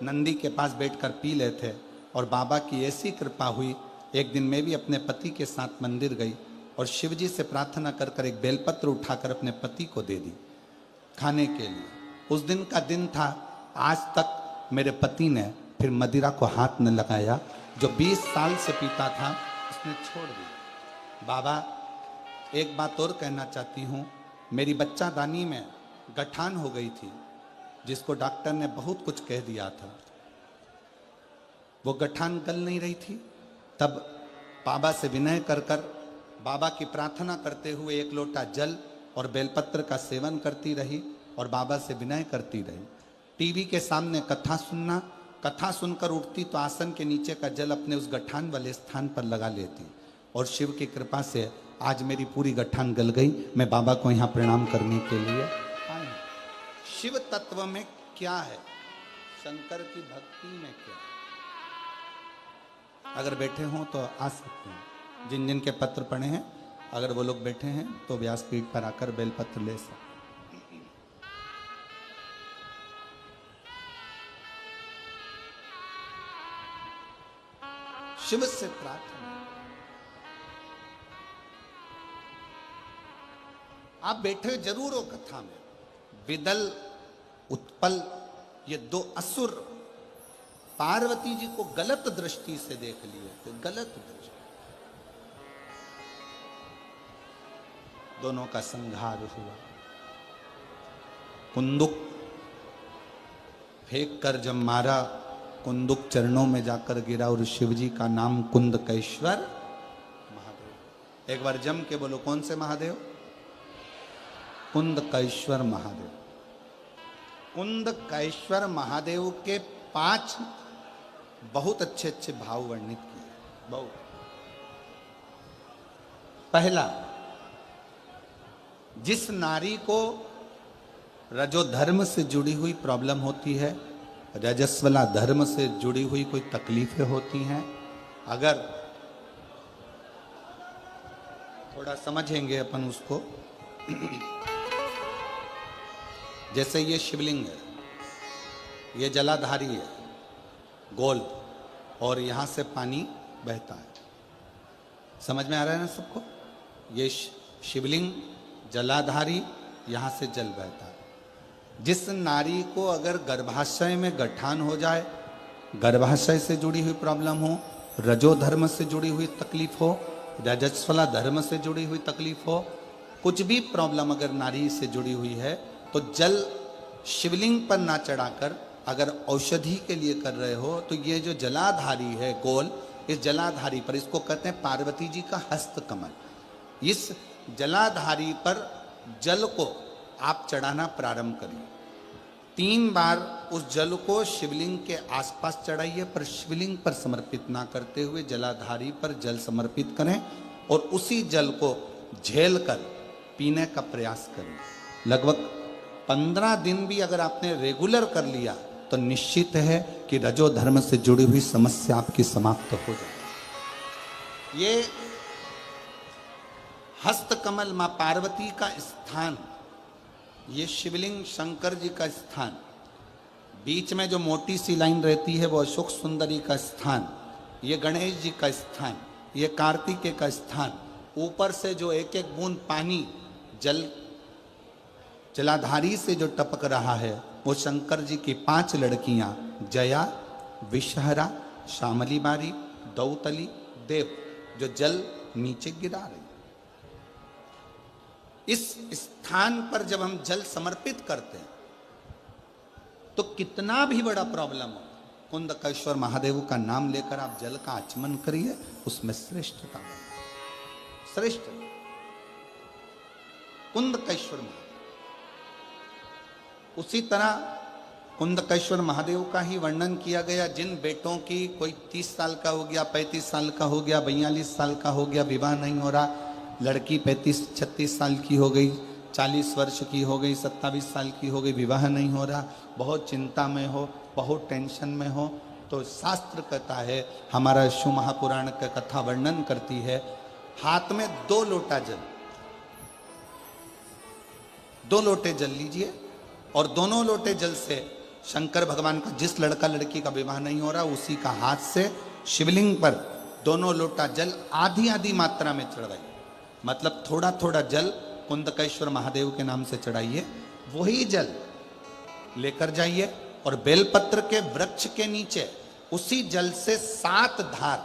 नंदी के पास बैठकर पी लेते और बाबा की ऐसी कृपा हुई। एक दिन मैं भी अपने पति के साथ मंदिर गई और शिव जी से प्रार्थना कर एक बेलपत्र उठाकर अपने पति को दे दी खाने के लिए। उस दिन का दिन था। आज तक मेरे पति ने फिर मदिरा को हाथ न लगाया। जो 20 साल से पीता था उसने छोड़ दिया। बाबा, एक बात और कहना चाहती हूँ। मेरी बच्चादानी में गठान हो गई थी, जिसको डॉक्टर ने बहुत कुछ कह दिया था। वो गठान गल नहीं रही थी। तब बाबा से विनय कर बाबा की प्रार्थना करते हुए 1 लोटा जल और बेलपत्र का सेवन करती रही और बाबा से विनय करती रही। टीवी के सामने कथा सुनना, कथा सुनकर उठती तो आसन के नीचे का जल अपने उस गठान वाले स्थान पर लगा लेती और शिव की कृपा से आज मेरी पूरी गठान गल गई। मैं बाबा को यहाँ प्रणाम करने के लिए आया। शिव तत्व में क्या है, शंकर की भक्ति में क्या है। अगर बैठे हों तो आ सकते हैं। जिन जिन के पत्र पढ़े हैं, अगर वो लोग बैठे हैं तो व्यासपीठ पर आकर बेलपत्र ले सकते। शिव से प्रार्थना। आप बैठे जरूर हो कथा में। विदल, उत्पल, ये 2 असुर पार्वती जी को गलत दृष्टि से देख लिए थे। गलत दृष्टि, दोनों का संहार हुआ। कुंदुक फेंक कर जब मारा, कुंदुक चरणों में जाकर गिरा और शिव जी का नाम कुंदकेश्वर महादेव। एक बार जम के बोलो, कौन से महादेव? कुंदकेश्वर महादेव। कुंदकेश्वर महादेव के 5 बहुत अच्छे अच्छे भाव वर्णित किए। बहुत। पहला, जिस नारी को रजोधर्म से जुड़ी हुई प्रॉब्लम होती है, रजस्वला धर्म से जुड़ी हुई कोई तकलीफें होती हैं, अगर थोड़ा समझेंगे अपन उसको। जैसे ये शिवलिंग है, ये जलाधारी है, गोल, और यहाँ से पानी बहता है। समझ में आ रहा है ना सबको? ये शिवलिंग जलाधारी, यहाँ से जल बहता है। जिस नारी को अगर गर्भाशय में गठान हो जाए, गर्भाशय से जुड़ी हुई प्रॉब्लम हो, रजोधर्म से जुड़ी हुई तकलीफ हो, रजस्वला धर्म से जुड़ी हुई तकलीफ हो, कुछ भी प्रॉब्लम अगर नारी से जुड़ी हुई है, तो जल शिवलिंग पर ना चढ़ाकर अगर औषधि के लिए कर रहे हो, तो ये जो जलाधारी है गोल, इस जलाधारी पर, इसको कहते हैं पार्वती जी का हस्त कमल। इस जलाधारी पर जल को आप चढ़ाना प्रारंभ करिए। 3 बार उस जल को शिवलिंग के आसपास चढ़ाइए, पर शिवलिंग पर समर्पित ना करते हुए जलाधारी पर जल समर्पित करें और उसी जल को झेल कर पीने का प्रयास करें। लगभग 15 दिन भी अगर आपने रेगुलर कर लिया तो निश्चित है कि रजो धर्म से जुड़ी हुई समस्या आपकी समाप्त हो जाए। ये हस्तकमल मां पार्वती का स्थान, ये शिवलिंग शंकर जी का स्थान, बीच में जो मोटी सी लाइन रहती है वो अशोक सुंदरी का स्थान, ये गणेश जी का स्थान, ये कार्तिकेय का स्थान, ऊपर से जो एक एक बूंद पानी जलाधारी से जो टपक रहा है वो शंकर जी की 5 लड़कियां, जया, विषहरा, श्यामली बारी, दौतली, देव, जो जल नीचे गिरा रही। इस स्थान पर जब हम जल समर्पित करते हैं तो कितना भी बड़ा प्रॉब्लम हो, कुंदकेश्वर महादेव का नाम लेकर आप जल का आचमन करिए, उसमें श्रेष्ठता बने। श्रेष्ठ कुंदकेश्वर महादेव। उसी तरह कुंदकेश्वर महादेव का ही वर्णन किया गया, जिन बेटों की कोई 30 साल का हो गया, 35 साल का हो गया, 42 साल का हो गया, विवाह नहीं हो रहा, लड़की 35-36 साल की हो गई, 40 वर्ष की हो गई, 27 साल की हो गई, विवाह नहीं हो रहा, बहुत चिंता में हो, बहुत टेंशन में हो, तो शास्त्र कहता है, हमारा शिव महापुराण का कथा वर्णन करती है, हाथ में 2 लोटा जल, 2 लोटे जल लीजिए और दोनों लोटे जल से शंकर भगवान का, जिस लड़का लड़की का विवाह नहीं हो रहा उसी का हाथ से शिवलिंग पर दोनों लोटा जल आधी आधी मात्रा में चढ़ाइए। मतलब थोड़ा थोड़ा जल कुंदकेश्वर महादेव के नाम से चढ़ाइए, वही जल लेकर जाइए और बेलपत्र के वृक्ष के नीचे उसी जल से 7 धार,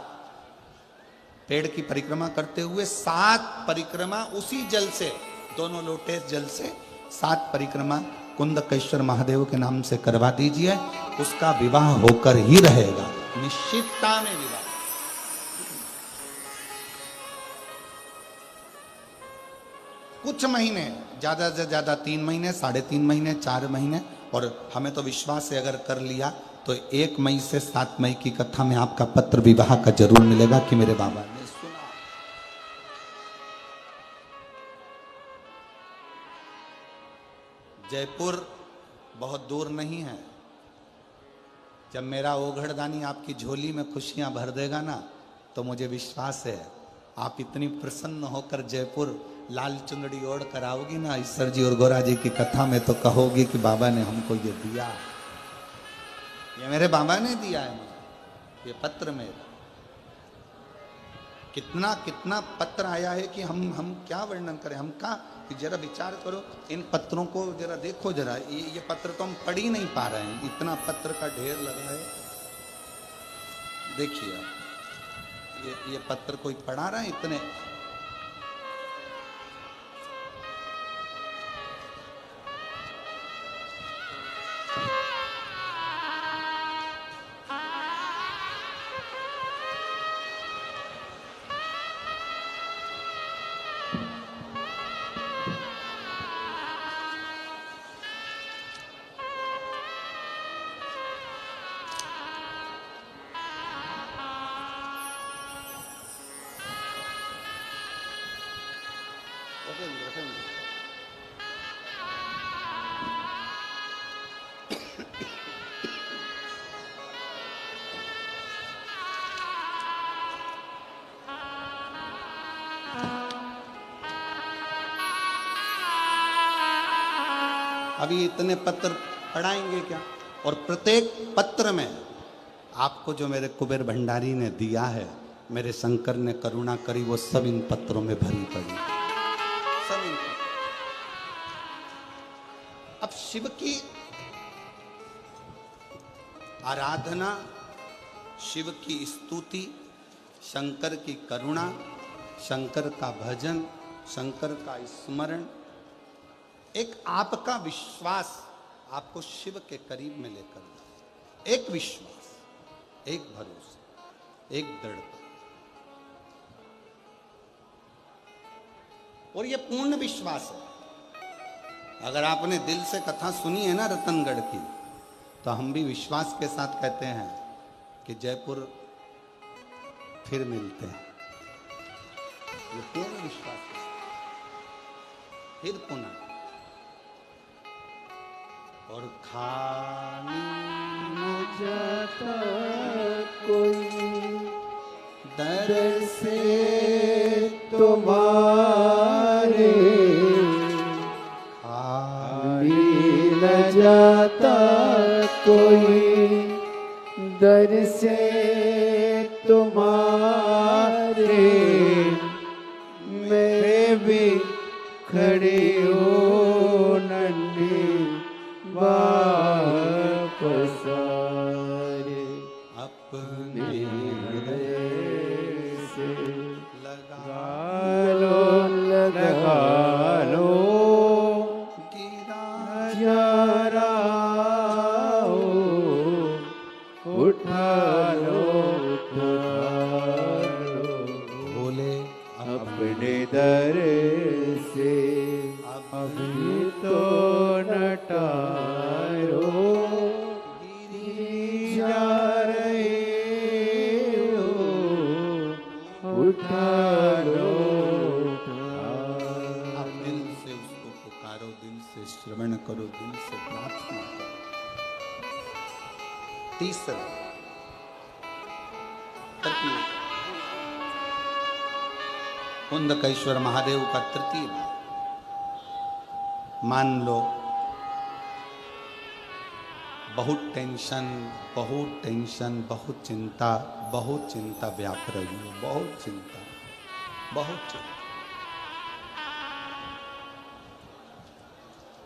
पेड़ की परिक्रमा करते हुए 7 परिक्रमा उसी जल से, दोनों लोटे जल से 7 परिक्रमा कुंदकेश्वर महादेव के नाम से करवा दीजिए, उसका विवाह होकर ही रहेगा, निश्चितता में विवाह। कुछ महीने, ज्यादा से ज्यादा 3 महीने, 3.5 महीने, 4 महीने, और हमें तो विश्वास है अगर कर लिया तो 1 मई से 7 मई की कथा में आपका पत्र विवाह का जरूर मिलेगा कि मेरे बाबा ने सुना। जयपुर बहुत दूर नहीं है। जब मेरा ओघड़दानी आपकी झोली में खुशियां भर देगा ना, तो मुझे विश्वास है आप इतनी प्रसन्न होकर जयपुर लाल चुंदड़ी ओढ़ कर आओगी ना ईश्वर जी और गोरा जी की कथा में, तो कहोगी कि बाबा ने हमको ये दिया, ये मेरे बाबा ने दिया है मुझे, ये पत्र मेरा। कितना कितना पत्र आया है कि हम क्या वर्णन करें, हम क्या, जरा विचार करो, इन पत्रों को जरा देखो, जरा ये पत्र तो हम पढ़ ही नहीं पा रहे हैं, इतना पत्र का ढेर लगा है। देखिए आप, ये पत्र कोई पढ़ा रहा है इतने। अभी इतने पत्र पढ़ाएंगे क्या? और प्रत्येक पत्र में आपको जो मेरे कुबेर भंडारी ने दिया है, मेरे शंकर ने करुणा करी, वो सब इन पत्रों में भरी पड़ी, सब इन पत्रों। अब शिव की आराधना, शिव की स्तुति, शंकर की करुणा, शंकर का भजन, शंकर का स्मरण, एक आपका विश्वास आपको शिव के करीब में लेकर जाए। एक विश्वास, एक भरोसा, एक दृढ़ता, और ये पूर्ण विश्वास है। अगर आपने दिल से कथा सुनी है ना रतनगढ़ की, तो हम भी विश्वास के साथ कहते हैं कि जयपुर फिर मिलते हैं। ये पूर्ण विश्वास है, फिर पुनः। और खानी न जाता कोई दर से तुम्हारे खाली न जाता कोई, दर से तुम्हारे मैं भी खड़ी हूँ नन्ही वापस आए। अपने से लगा लगा लो गिरा जा रहा हो, उठा लो बोले अपने दर से अभी तो न टारो, गिरी जा रहे हो, उठा लो आप दिल से उसको पुकारो, दिल से श्रवण करो, दिल से प्रार्थना करो। तीसरा कुंदकेश्वर महादेव का तृतीय भाव। मान लो बहुत टेंशन, बहुत चिंता व्याप रही हो, बहुत चिंता,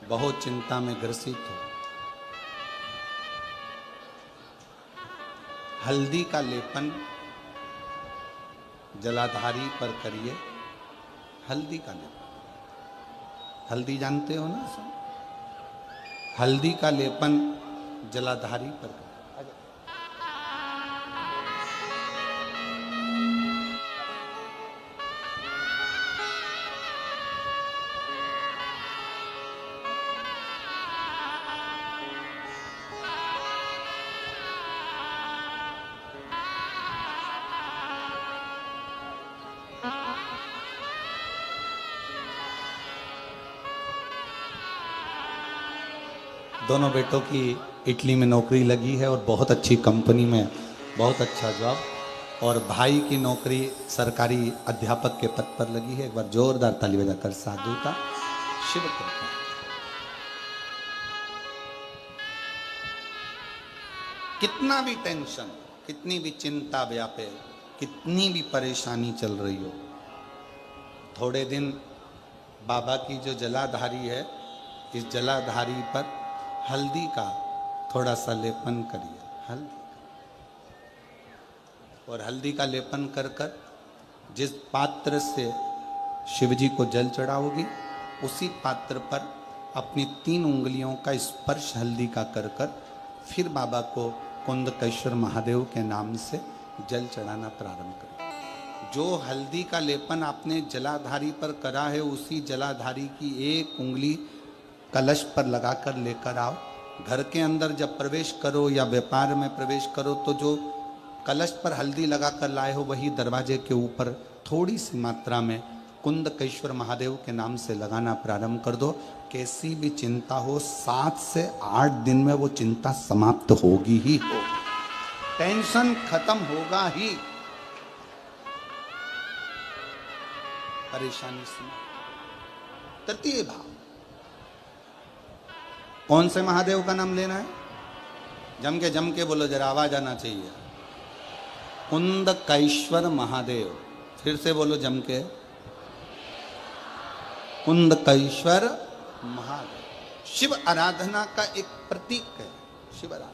बहुत चिंता में ग्रसित हो। हल्दी का लेपन जलाधारी पर करिए। हल्दी का लेपन, हल्दी जानते हो ना सब? हल्दी का लेपन जलाधारी पर करिए। दोनों बेटों की इटली में नौकरी लगी है और बहुत अच्छी कंपनी में, बहुत अच्छा जॉब। और भाई की नौकरी सरकारी अध्यापक के पद पर लगी है। एक बार जोरदार ताली बजाकर साधुता शिव कृपा। कितना भी टेंशन, कितनी भी चिंता व्यापे, कितनी भी परेशानी चल रही हो, थोड़े दिन बाबा की जो जलाधारी है, इस जलाधारी पर हल्दी का थोड़ा सा लेपन करिए। हल्दी और हल्दी का लेपन कर कर जिस पात्र से शिवजी को जल चढ़ाओगी, उसी पात्र पर अपनी 3 उंगलियों का स्पर्श हल्दी का कर कर फिर बाबा को कुंदकेश्वर महादेव के नाम से जल चढ़ाना प्रारंभ करें। जो हल्दी का लेपन आपने जलाधारी पर करा है, उसी जलाधारी की 1 उंगली कलश पर लगाकर लेकर आओ। घर के अंदर जब प्रवेश करो या व्यापार में प्रवेश करो, तो जो कलश पर हल्दी लगाकर लाए हो, वही दरवाजे के ऊपर थोड़ी सी मात्रा में कुंदकेश्वर महादेव के नाम से लगाना प्रारंभ कर दो। कैसी भी चिंता हो, 7 से 8 दिन में वो चिंता समाप्त होगी ही हो, टेंशन खत्म होगा ही, परेशानी से। तृतीय भाव, कौन से महादेव का नाम लेना है? जम के बोलो, जरा आवाज आना चाहिए। कुंदकेश्वर महादेव। फिर से बोलो जम के, कुंदकेश्वर महादेव। शिव आराधना का एक प्रतीक है, शिव आराधना।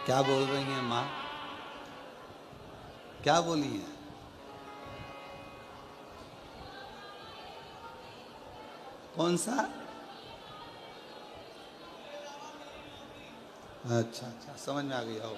क्या बोल रही हैं माँ? क्या बोली है? कौन सा? अच्छा अच्छा, समझ में आ गई। आओ,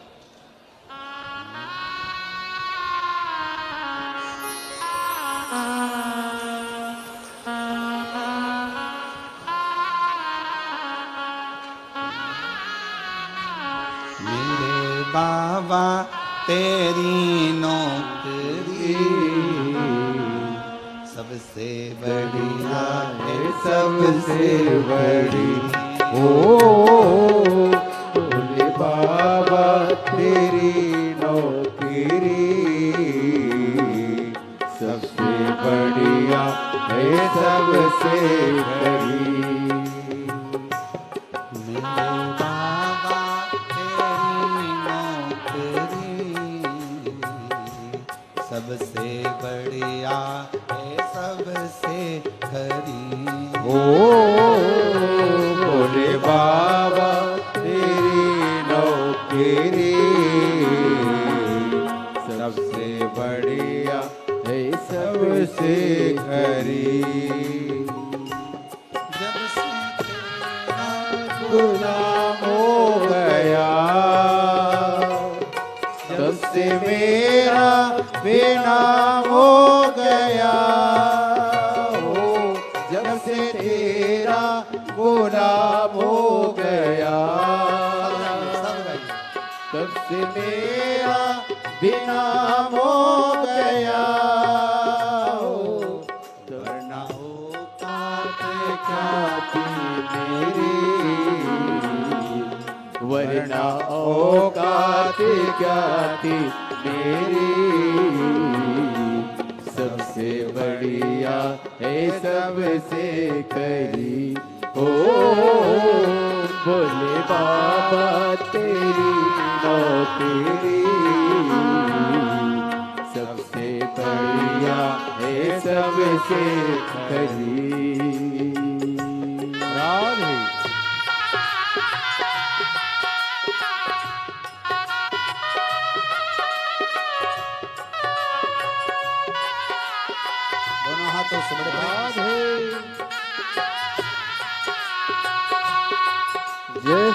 मेरे बाबा तेरी नौकरी सब सबसे बढ़िया है सबसे बड़ी ओ भोले बाबा तेरी नौकरी सबसे बढ़िया है सबसे बड़ी मेरे बाबा तेरी नौकरी सबसे बढ़िया है सबसे खरी ओ भोले बाबा तेरी नौकरी सबसे बढ़िया है सबसे खरी जब से तेरा गुलाम हो गया तब से मेरा बेनाम हो गया हो जब से तेरा गुलाम हो गया तब से मेरा बेनाम हो गया हो वरना औकात क्या थी मेरी वरना औकात क्या थी मेरी सबसे बढ़िया है सबसे खरी ओ भोले बाबा तेरी नौकरी सबसे बढ़िया है सबसे खरी राधे दोनों हाथों से बड़े राधे जय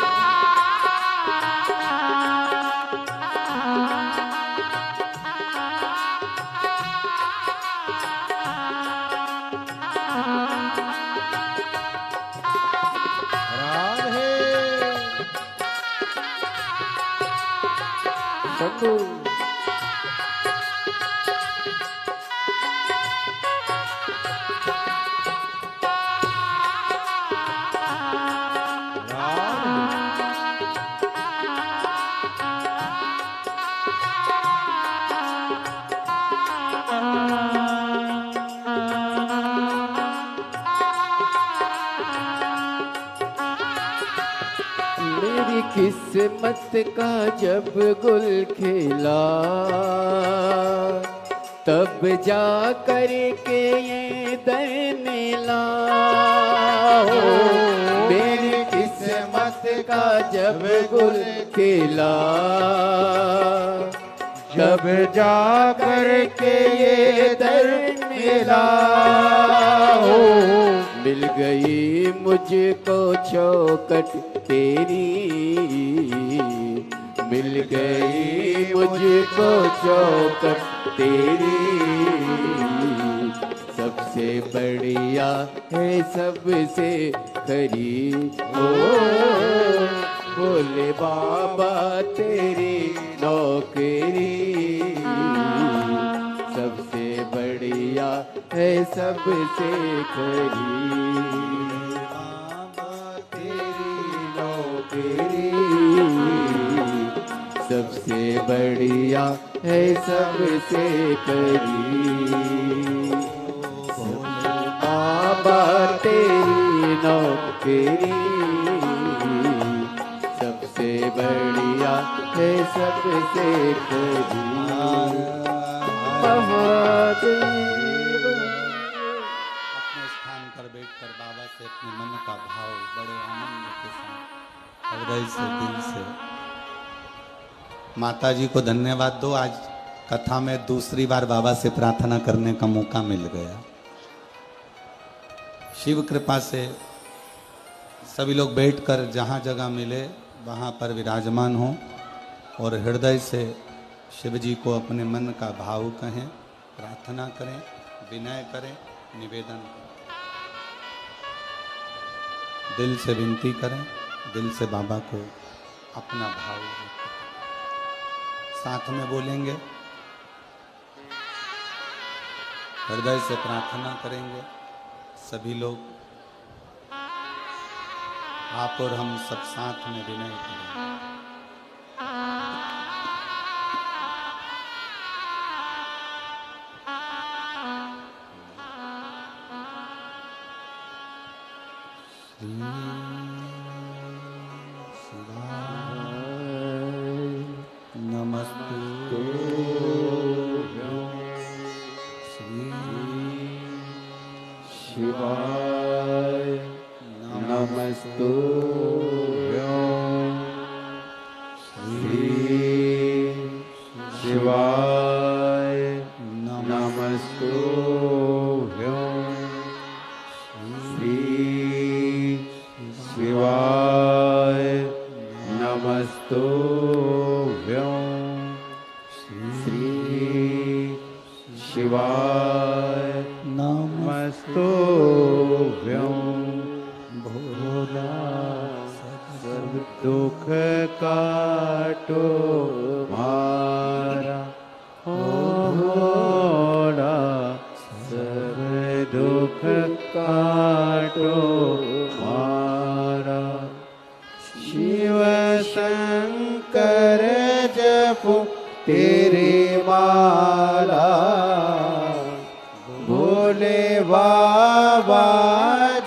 राधे शंभू मेरी किस्मत का जब गुल खिला तब जा कर के ये दर मिला हो मेरी किस्मत का जब गुल खिला जब जा कर के ये दर मिला हो मिल गई मुझको चौखट तेरी मिल गई मुझको चौखट तेरी सबसे बढ़िया है सबसे खरी ओ भोले बाबा तेरी नौकरी सबसे बढ़िया है सबसे खरी बाबा तेरी नौकरी सबसे बढ़िया है सबसे खरी भोले बाबा तेरी नौकरी सबसे बढ़िया है सबसे खरी महादेव अपने स्थान पर बैठकर बाबा से अपने मन का भाव बड़े आनंद के साथ हृदय से दिल से माता जी को धन्यवाद दो। आज कथा में दूसरी बार बाबा से प्रार्थना करने का मौका मिल गया। शिव कृपा से सभी लोग बैठकर जहाँ जगह मिले वहाँ पर विराजमान हों और हृदय से शिव जी को अपने मन का भाव कहें, प्रार्थना करें, विनय करें, निवेदन करें, दिल से विनती करें, दिल से बाबा को अपना भाव व्यक्त करें। साथ में बोलेंगे हृदय से प्रार्थना करेंगे सभी लोग, आप और हम सब साथ में विनय करेंगे। नमस्ते शिवाय नमस्तुभ्यं श्री शिवाय नमस्तुभ्यं श्री शिवाय नमस्तुभ्यं श्री शिवाय नमस्तुभ्यं भोला सब दुख काटो मारा भोला सब दुख काटो मारा शिव शंकर जपो तेरी माला भोले बाबा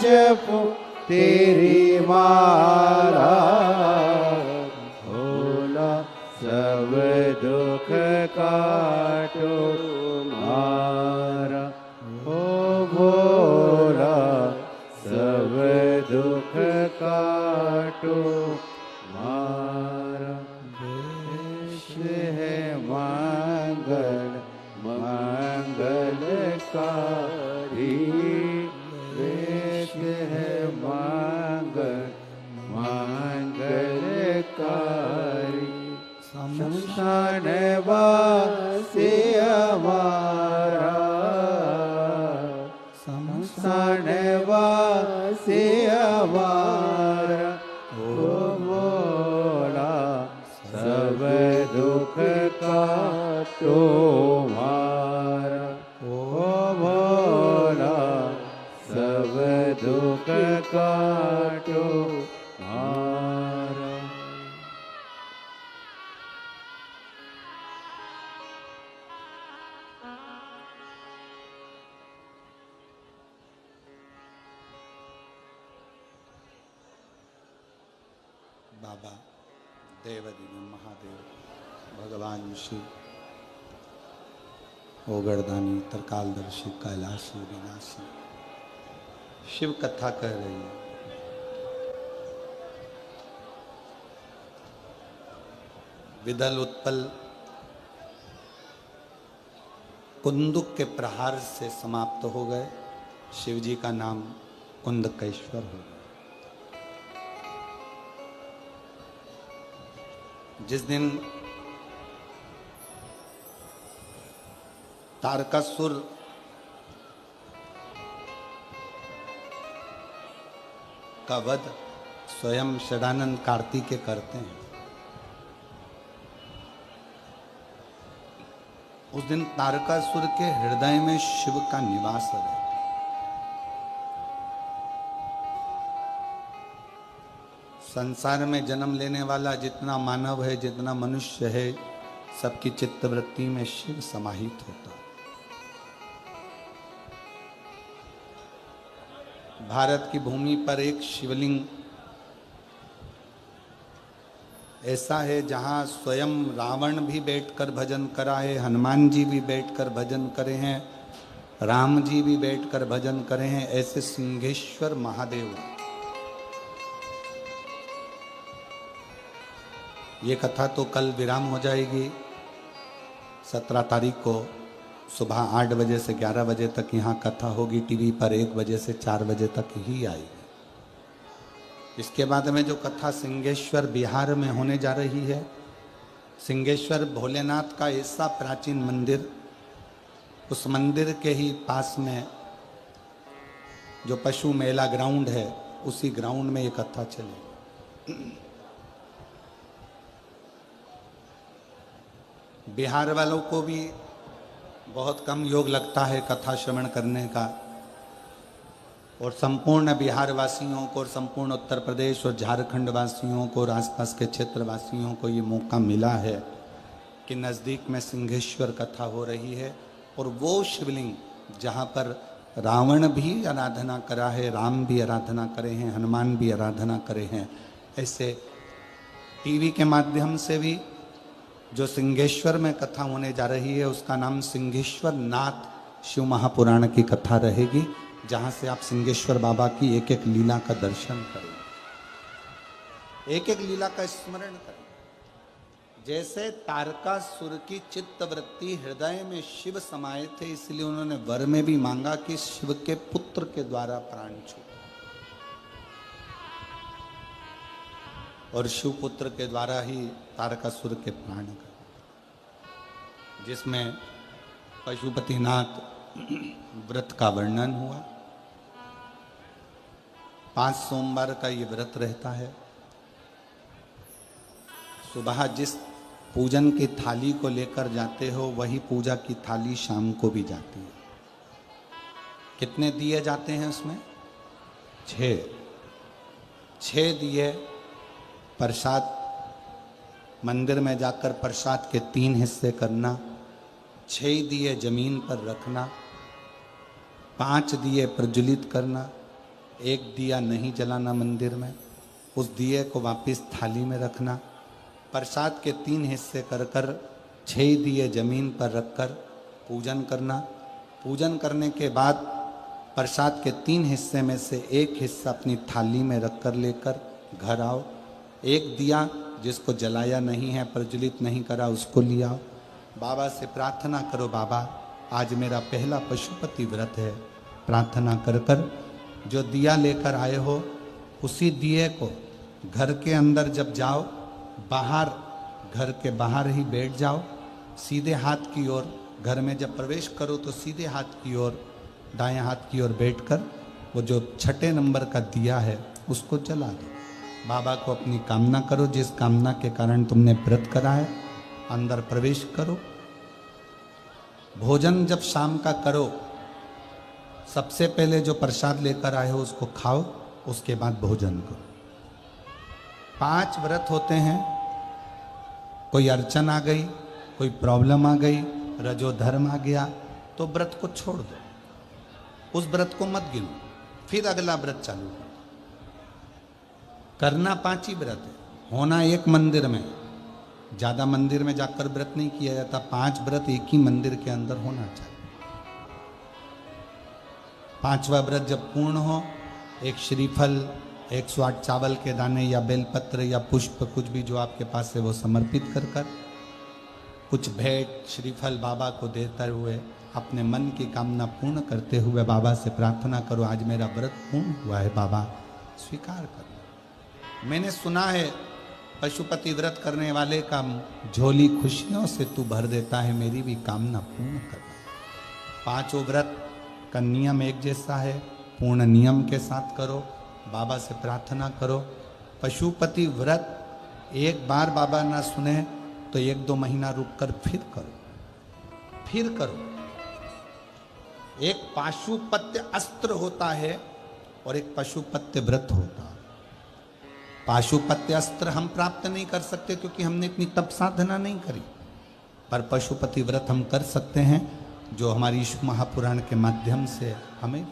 जपो तेरी माला भोला सब दुख काटो मारा ओ भोला सब दुख काटो मारा विश्व है मंगल मंगलकारी विश्व है मंगल मंगलकारी शमशान वासी हमारा शमशान वासी हमारा ओ भोला सब दुख काटो मारा ओ भोला सब दुख काटो मारा। बाबा देवदीन महादेव भगवान शिव ओगरदानी तरकालदर्शी कैलाशी विनाशी शिव कथा कह रही है। विदल उत्पल कुंदुक के प्रहार से समाप्त हो गए। शिव जी का नाम कुंदकेश्वर हो गया। जिस दिन तारकासुर का वध स्वयं षडानंद कार्तिकेय करते हैं, उस दिन तारकासुर के हृदय में शिव का निवास है। संसार में जन्म लेने वाला जितना मानव है, जितना मनुष्य है, सबकी चित्तवृत्ति में शिव समाहित होता है। भारत की भूमि पर एक शिवलिंग ऐसा है जहां स्वयं रावण भी बैठकर भजन करा है, हनुमान जी भी बैठकर भजन करे हैं, राम जी भी बैठकर भजन करे हैं। ऐसे सिंहेश्वर महादेव, ये कथा तो कल विराम हो जाएगी। 17 तारीख को सुबह 8 बजे से 11 बजे तक यहाँ कथा होगी। टीवी पर 1 बजे से 4 बजे तक ही आएगी। इसके बाद में जो कथा सिंहेश्वर बिहार में होने जा रही है, सिंहेश्वर भोलेनाथ का ऐसा प्राचीन मंदिर, उस मंदिर के ही पास में जो पशु मेला ग्राउंड है, उसी ग्राउंड में ये कथा चलेगी। बिहार वालों को भी बहुत कम योग लगता है कथा श्रवण करने का, और संपूर्ण बिहार वासियों को और संपूर्ण उत्तर प्रदेश और झारखंड वासियों को और आसपास के क्षेत्र वासियों को ये मौका मिला है कि नज़दीक में सिंहेश्वर कथा हो रही है। और वो शिवलिंग जहाँ पर रावण भी आराधना करा है, राम भी आराधना करे हैं, हनुमान भी आराधना करे हैं, ऐसे टीवी के माध्यम से भी जो सिंहेश्वर में कथा होने जा रही है उसका नाम सिंहेश्वर नाथ शिव महापुराण की कथा रहेगी, जहाँ से आप सिंहेश्वर बाबा की एक एक लीला का दर्शन करें, एक एक लीला का स्मरण करें। जैसे तारकासुर की चित्त वृत्ति हृदय में शिव समाये थे, इसलिए उन्होंने वर में भी मांगा कि शिव के पुत्र के द्वारा प्राण छूटे, और शिव पुत्र के द्वारा ही तारकासुर के प्राण गए, जिसमें पशुपतिनाथ व्रत का वर्णन हुआ। 5 सोमवार का ये व्रत रहता है। सुबह जिस पूजन की थाली को लेकर जाते हो वही पूजा की थाली शाम को भी जाती है। कितने दिए जाते हैं उसमें? 6 दिए। प्रसाद मंदिर में जाकर प्रसाद के 3 हिस्से करना, 6 दिए जमीन पर रखना, 5 दिए प्रज्वलित करना, 1 दिया नहीं जलाना मंदिर में, उस दिए को वापस थाली में रखना, प्रसाद के 3 हिस्से कर कर 6 दिए जमीन पर रखकर पूजन करना। पूजन करने के बाद प्रसाद के 3 हिस्से में से 1 हिस्सा अपनी थाली में रखकर लेकर घर आओ। 1 दिया जिसको जलाया नहीं है, प्रज्वलित नहीं करा, उसको लिया। बाबा से प्रार्थना करो, बाबा आज मेरा पहला पशुपति व्रत है, प्रार्थना कर कर जो दिया लेकर आए हो उसी दिए को घर के अंदर जब जाओ, बाहर घर के बाहर ही बैठ जाओ, सीधे हाथ की ओर, घर में जब प्रवेश करो तो सीधे हाथ की ओर, दाएं हाथ की ओर बैठकर वो जो 6 नंबर का दिया है उसको जला दो। बाबा को अपनी कामना करो, जिस कामना के कारण तुमने व्रत करा है, अंदर प्रवेश करो। भोजन जब शाम का करो, सबसे पहले जो प्रसाद लेकर आए हो उसको खाओ, उसके बाद भोजन करो। 5 व्रत होते हैं। कोई अड़चन आ गई, कोई प्रॉब्लम आ गई, रजोधर्म आ गया तो व्रत को छोड़ दो, उस व्रत को मत गिनो, फिर अगला व्रत चालू करो। करना 5 ही व्रत है, होना एक मंदिर में, ज़्यादा मंदिर में जाकर व्रत नहीं किया जाता। 5 व्रत एक ही मंदिर के अंदर होना चाहिए। 5वां व्रत जब पूर्ण हो, एक श्रीफल, 108 चावल के दाने या बेलपत्र या पुष्प, कुछ भी जो आपके पास है वो समर्पित कर कर, कुछ भेंट श्रीफल बाबा को देते हुए अपने मन की कामना पूर्ण करते हुए बाबा से प्रार्थना करो, आज मेरा व्रत पूर्ण हुआ है, बाबा स्वीकार करो। मैंने सुना है पशुपति व्रत करने वाले का झोली खुशियों से तू भर देता है, मेरी भी कामना पूर्ण कर। 5 व्रत का नियम एक जैसा है, पूर्ण नियम के साथ करो, बाबा से प्रार्थना करो। पशुपति व्रत एक बार बाबा ना सुने तो 1-2 महीना रुककर फिर करो। एक पाशुपत्य अस्त्र होता है और एक पशुपत्य व्रत होता है। पाशुपत्य अस्त्र हम प्राप्त नहीं कर सकते क्योंकि हमने इतनी तप साधना नहीं करी, पर पशुपति व्रत हम कर सकते हैं, जो हमारी महापुराण के माध्यम से हमें